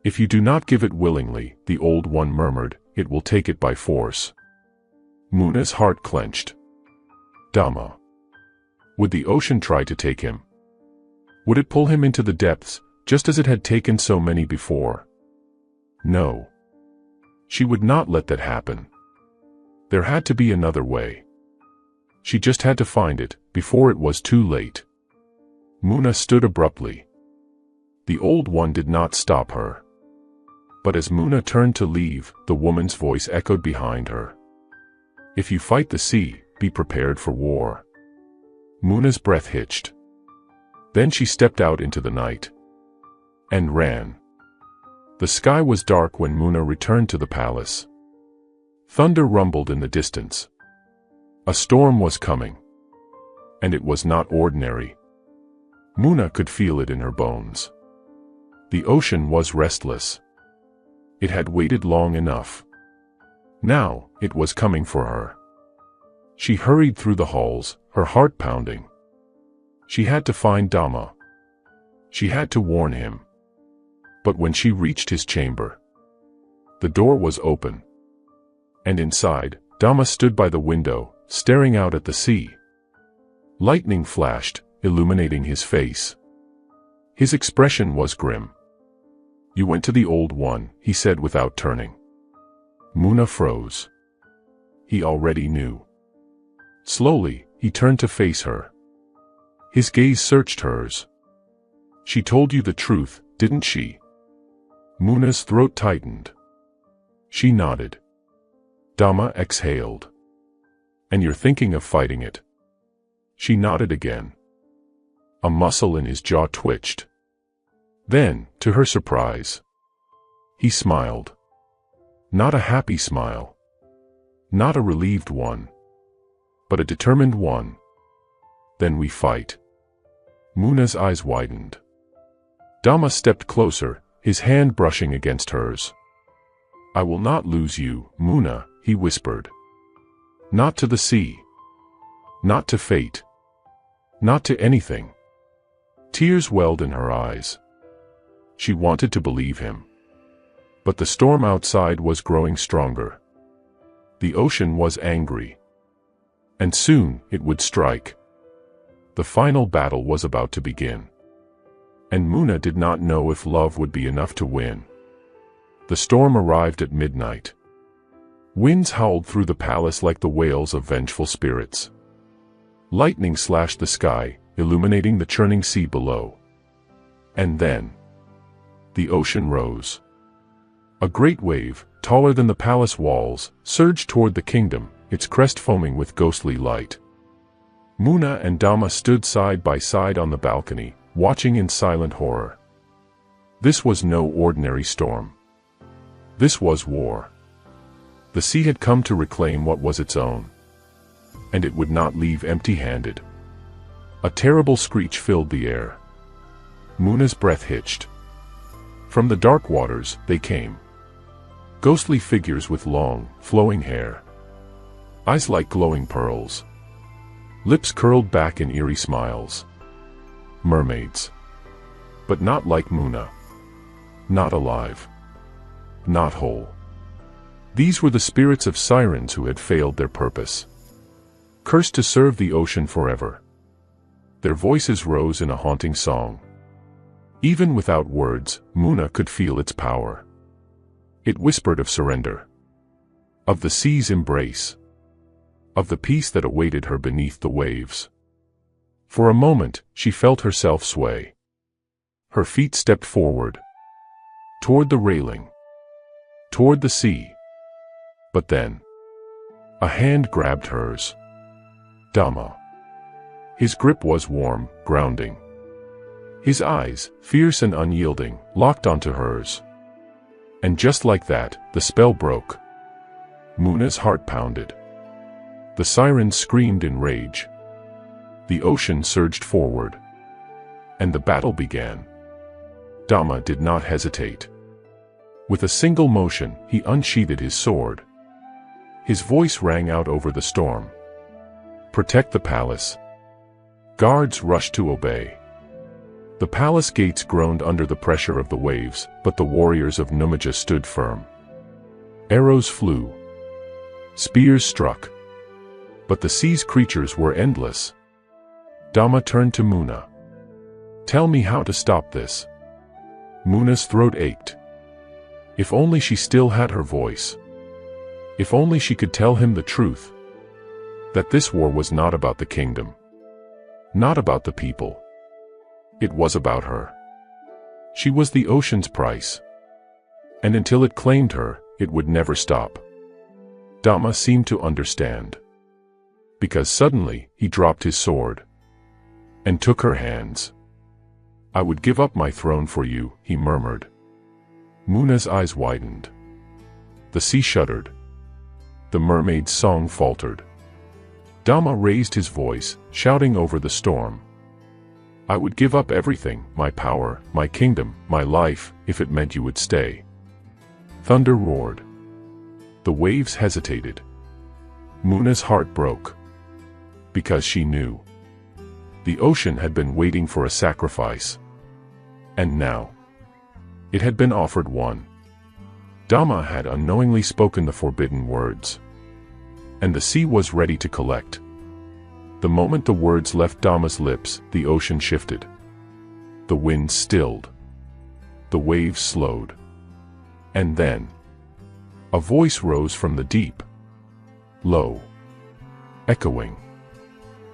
If you do not give it willingly, the Old One murmured, it will take it by force. Muna's heart clenched. Dama. Would the ocean try to take him? Would it pull him into the depths, just as it had taken so many before? No. She would not let that happen. There had to be another way. She just had to find it, before it was too late. Muna stood abruptly. The Old One did not stop her. But as Muna turned to leave, the woman's voice echoed behind her. If you fight the sea, be prepared for war. Muna's breath hitched. Then she stepped out into the night. And ran. The sky was dark when Muna returned to the palace. Thunder rumbled in the distance. A storm was coming. And it was not ordinary. Muna could feel it in her bones. The ocean was restless. It had waited long enough. Now, it was coming for her. She hurried through the halls, her heart pounding. She had to find Dama. She had to warn him. But when she reached his chamber, the door was open. And inside, Dama stood by the window, staring out at the sea. Lightning flashed, illuminating his face. His expression was grim. You went to the Old One, he said without turning. Muna froze. He already knew. Slowly, he turned to face her. His gaze searched hers. She told you the truth, didn't she? Muna's throat tightened. She nodded. Dama exhaled. And you're thinking of fighting it? She nodded again. A muscle in his jaw twitched. Then, to her surprise, he smiled. Not a happy smile. Not a relieved one. But a determined one. Then we fight. Muna's eyes widened. Dama stepped closer, his hand brushing against hers. I will not lose you, Muna, he whispered. Not to the sea. Not to fate. Not to anything. Tears welled in her eyes. She wanted to believe him. But the storm outside was growing stronger. The ocean was angry. And soon, it would strike. The final battle was about to begin. And Muna did not know if love would be enough to win. The storm arrived at midnight. Winds howled through the palace like the wails of vengeful spirits. Lightning slashed the sky, illuminating the churning sea below. And then, the ocean rose. A great wave, taller than the palace walls, surged toward the kingdom, its crest foaming with ghostly light. Muna and Dama stood side by side on the balcony, watching in silent horror. This was no ordinary storm. This was war. The sea had come to reclaim what was its own. And it would not leave empty-handed. A terrible screech filled the air. Muna's breath hitched. From the dark waters, they came. Ghostly figures with long, flowing hair. Eyes like glowing pearls. Lips curled back in eerie smiles. Mermaids. But not like Muna. Not alive. Not whole. These were the spirits of sirens who had failed their purpose. Cursed to serve the ocean forever. Their voices rose in a haunting song. Even without words, Muna could feel its power. It whispered of surrender. Of the sea's embrace. Of the peace that awaited her beneath the waves. For a moment, she felt herself sway. Her feet stepped forward. Toward the railing. Toward the sea. But then, a hand grabbed hers. Dama. His grip was warm, grounding. His eyes, fierce and unyielding, locked onto hers. And just like that, the spell broke. Muna's heart pounded. The sirens screamed in rage. The ocean surged forward. And the battle began. Dama did not hesitate. With a single motion, he unsheathed his sword. His voice rang out over the storm. Protect the palace. Guards rushed to obey. The palace gates groaned under the pressure of the waves, but the warriors of Numaja stood firm. Arrows flew. Spears struck. But the sea's creatures were endless. Dama turned to Muna. "Tell me how to stop this." Muna's throat ached. If only she still had her voice. If only she could tell him the truth. That this war was not about the kingdom. Not about the people. It was about her. She was the ocean's price. And until it claimed her, it would never stop. Dama seemed to understand. Because suddenly, he dropped his sword. And took her hands. "I would give up my throne for you," he murmured. Muna's eyes widened. The sea shuddered. The mermaid's song faltered. Dama raised his voice, shouting over the storm. "I would give up everything, my power, my kingdom, my life, if it meant you would stay." Thunder roared. The waves hesitated. Muna's heart broke. Because she knew. The ocean had been waiting for a sacrifice. And now, it had been offered one. Dama had unknowingly spoken the forbidden words. And the sea was ready to collect. The moment the words left Dama's lips, the ocean shifted. The wind stilled. The waves slowed. And then, a voice rose from the deep. Low. Echoing.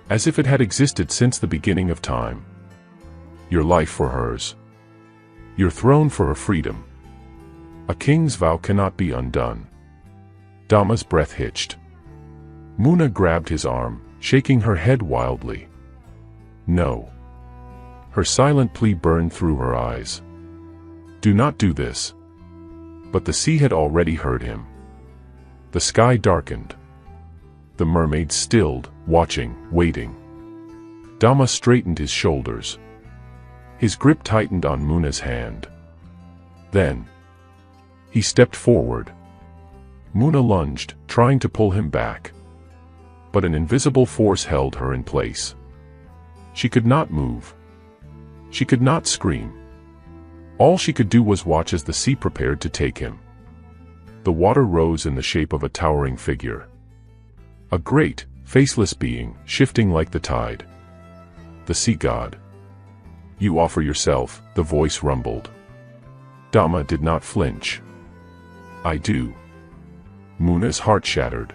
As if it had existed since the beginning of time. Your life for hers. Your throne for her freedom. A king's vow cannot be undone. Dama's breath hitched. Muna grabbed his arm, shaking her head wildly. No. Her silent plea burned through her eyes. Do not do this. But the sea had already heard him. The sky darkened. The mermaid stilled, watching, waiting. Dama straightened his shoulders. His grip tightened on Muna's hand. Then, he stepped forward. Muna lunged, trying to pull him back. But an invisible force held her in place. She could not move. She could not scream. All she could do was watch as the sea prepared to take him. The water rose in the shape of a towering figure. A great, faceless being, shifting like the tide. The sea god. You offer yourself, the voice rumbled. Dama did not flinch. I do. Muna's heart shattered.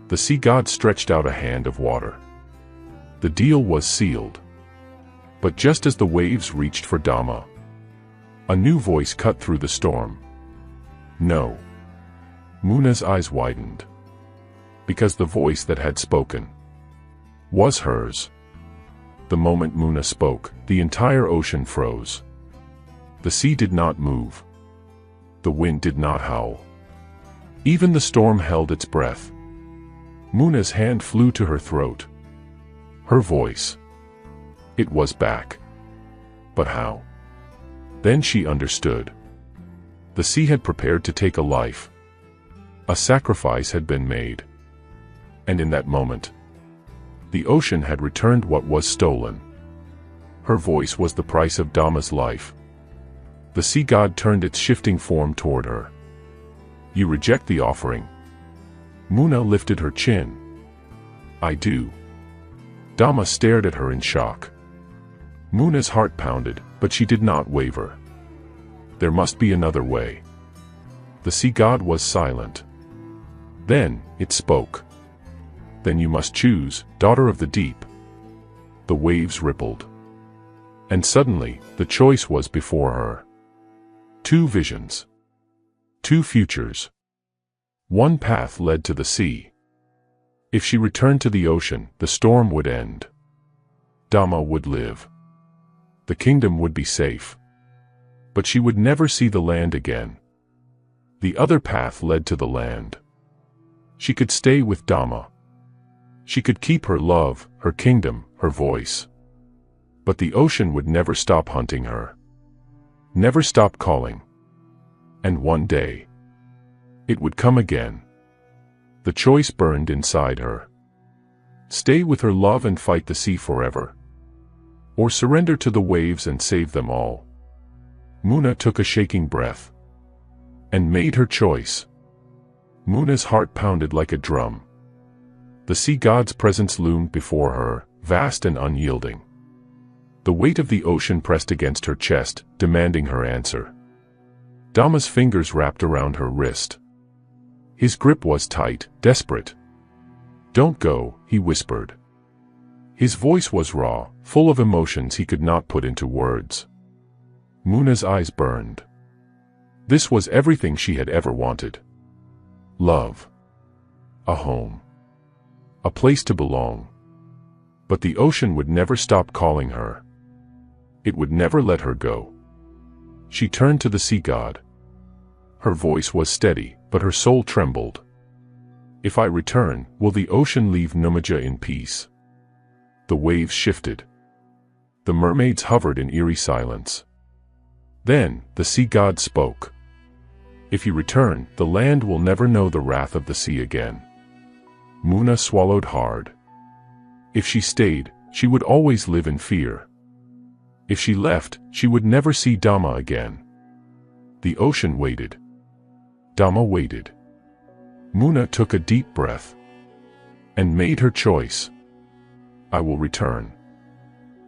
The sea god stretched out a hand of water. The deal was sealed. But just as the waves reached for Dama, a new voice cut through the storm. No. Muna's eyes widened. Because the voice that had spoken was hers. The moment Muna spoke, the entire ocean froze. The sea did not move. The wind did not howl. Even the storm held its breath. Muna's hand flew to her throat. Her voice. It was back. But how? Then she understood. The sea had prepared to take a life. A sacrifice had been made. And in that moment, the ocean had returned what was stolen. Her voice was the price of Dama's life. The sea god turned its shifting form toward her. You reject the offering. Muna lifted her chin. I do. Dama stared at her in shock. Muna's heart pounded, but she did not waver. There must be another way. The sea god was silent. Then, it spoke. Then you must choose, daughter of the deep. The waves rippled. And suddenly, the choice was before her. Two visions. Two futures. One path led to the sea. If she returned to the ocean, the storm would end. Dama would live. The kingdom would be safe. But she would never see the land again. The other path led to the land. She could stay with Dama. She could keep her love, her kingdom, her voice. But the ocean would never stop hunting her. Never stop calling. And one day, it would come again. The choice burned inside her. Stay with her love and fight the sea forever. Or surrender to the waves and save them all. Muna took a shaking breath and made her choice. Muna's heart pounded like a drum. The sea god's presence loomed before her, vast and unyielding. The weight of the ocean pressed against her chest, demanding her answer. Dama's fingers wrapped around her wrist. His grip was tight, desperate. "Don't go," he whispered. His voice was raw, full of emotions he could not put into words. Muna's eyes burned. This was everything she had ever wanted. Love. A home. A place to belong. But the ocean would never stop calling her. It would never let her go. She turned to the sea god. Her voice was steady, but her soul trembled. "If I return, will the ocean leave Numaja in peace?" The waves shifted. The mermaids hovered in eerie silence. Then, the sea god spoke. "If you return, the land will never know the wrath of the sea again." Muna swallowed hard. If she stayed, she would always live in fear. If she left, she would never see Dama again. The ocean waited. Dama waited. Muna took a deep breath and made her choice. "I will return."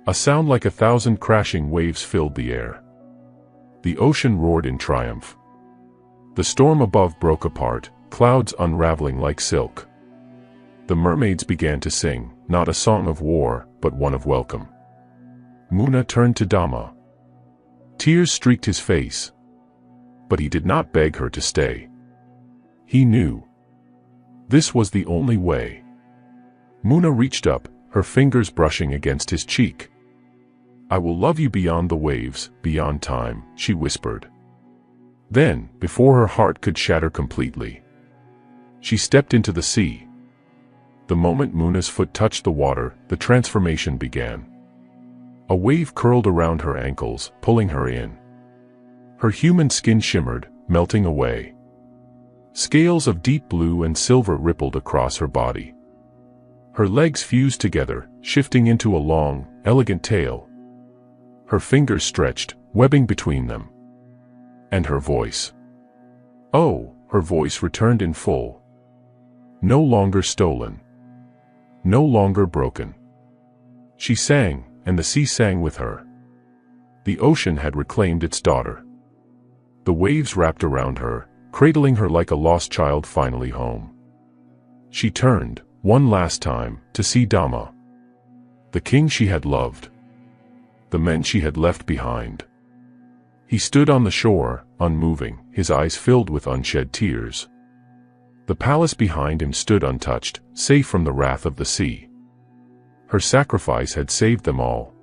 A sound like 1,000 crashing waves filled the air. The ocean roared in triumph. The storm above broke apart, clouds unraveling like silk. The mermaids began to sing, not a song of war, but one of welcome. Muna turned to Dama. Tears streaked his face. But he did not beg her to stay. He knew. This was the only way. Muna reached up, her fingers brushing against his cheek. "I will love you beyond the waves, beyond time," she whispered. Then, before her heart could shatter completely, she stepped into the sea. The moment Muna's foot touched the water, the transformation began. A wave curled around her ankles, pulling her in. Her human skin shimmered, melting away. Scales of deep blue and silver rippled across her body. Her legs fused together, shifting into a long, elegant tail. Her fingers stretched, webbing between them. And her voice. Oh, her voice returned in full. No longer stolen. No longer broken. She sang, and the sea sang with her. The ocean had reclaimed its daughter. The waves wrapped around her, cradling her like a lost child finally home. She turned, one last time, to see Dama. The king she had loved. The men she had left behind. He stood on the shore, unmoving, his eyes filled with unshed tears. The palace behind him stood untouched, safe from the wrath of the sea. Her sacrifice had saved them all.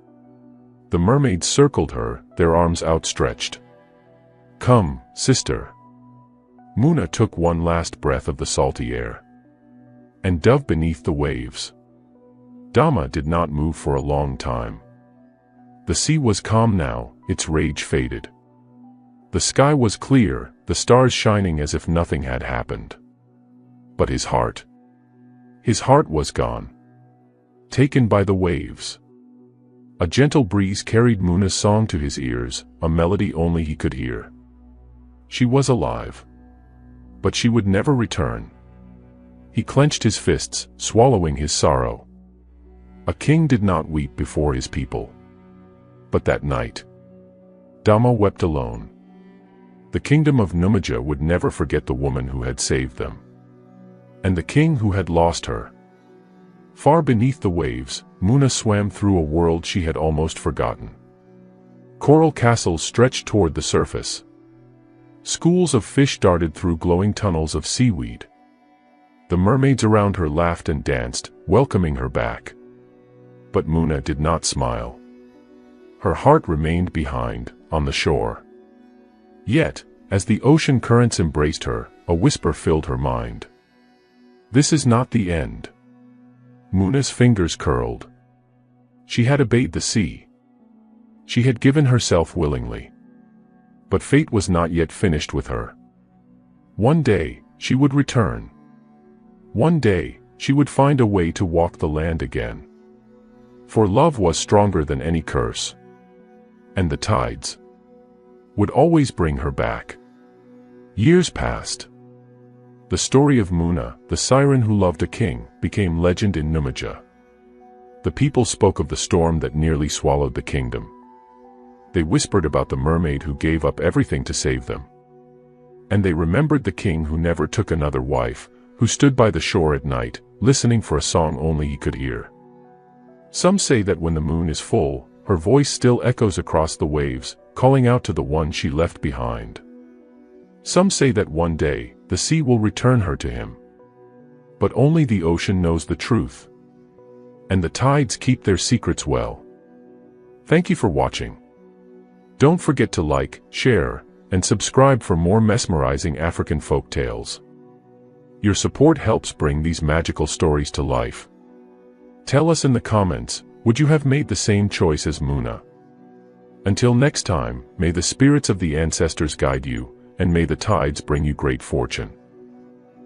The mermaids circled her, their arms outstretched. "Come, sister." Muna took one last breath of the salty air and dove beneath the waves. Dama did not move for a long time. The sea was calm now, its rage faded. The sky was clear, the stars shining as if nothing had happened. But his heart was gone. Taken by the waves. A gentle breeze carried Muna's song to his ears, a melody only he could hear. She was alive. But she would never return. He clenched his fists, swallowing his sorrow. A king did not weep before his people. But that night, Dama wept alone. The kingdom of Numaja would never forget the woman who had saved them. And the king who had lost her. Far beneath the waves, Muna swam through a world she had almost forgotten. Coral castles stretched toward the surface. Schools of fish darted through glowing tunnels of seaweed. The mermaids around her laughed and danced, welcoming her back. But Muna did not smile. Her heart remained behind, on the shore. Yet, as the ocean currents embraced her, a whisper filled her mind. This is not the end. Muna's fingers curled. She had obeyed the sea. She had given herself willingly. But fate was not yet finished with her. One day, she would return. One day, she would find a way to walk the land again. For love was stronger than any curse. And the tides would always bring her back. Years passed. The story of Muna, the siren who loved a king, became legend in Numaja. The people spoke of the storm that nearly swallowed the kingdom. They whispered about the mermaid who gave up everything to save them. And they remembered the king who never took another wife, who stood by the shore at night, listening for a song only he could hear. Some say that when the moon is full, her voice still echoes across the waves, calling out to the one she left behind. Some say that one day, the sea will return her to him. But only the ocean knows the truth. And the tides keep their secrets well. Thank you for watching. Don't forget to like, share, and subscribe for more mesmerizing African folk tales. Your support helps bring these magical stories to life. Tell us in the comments, would you have made the same choice as Muna? Until next time, may the spirits of the ancestors guide you, and may the tides bring you great fortune.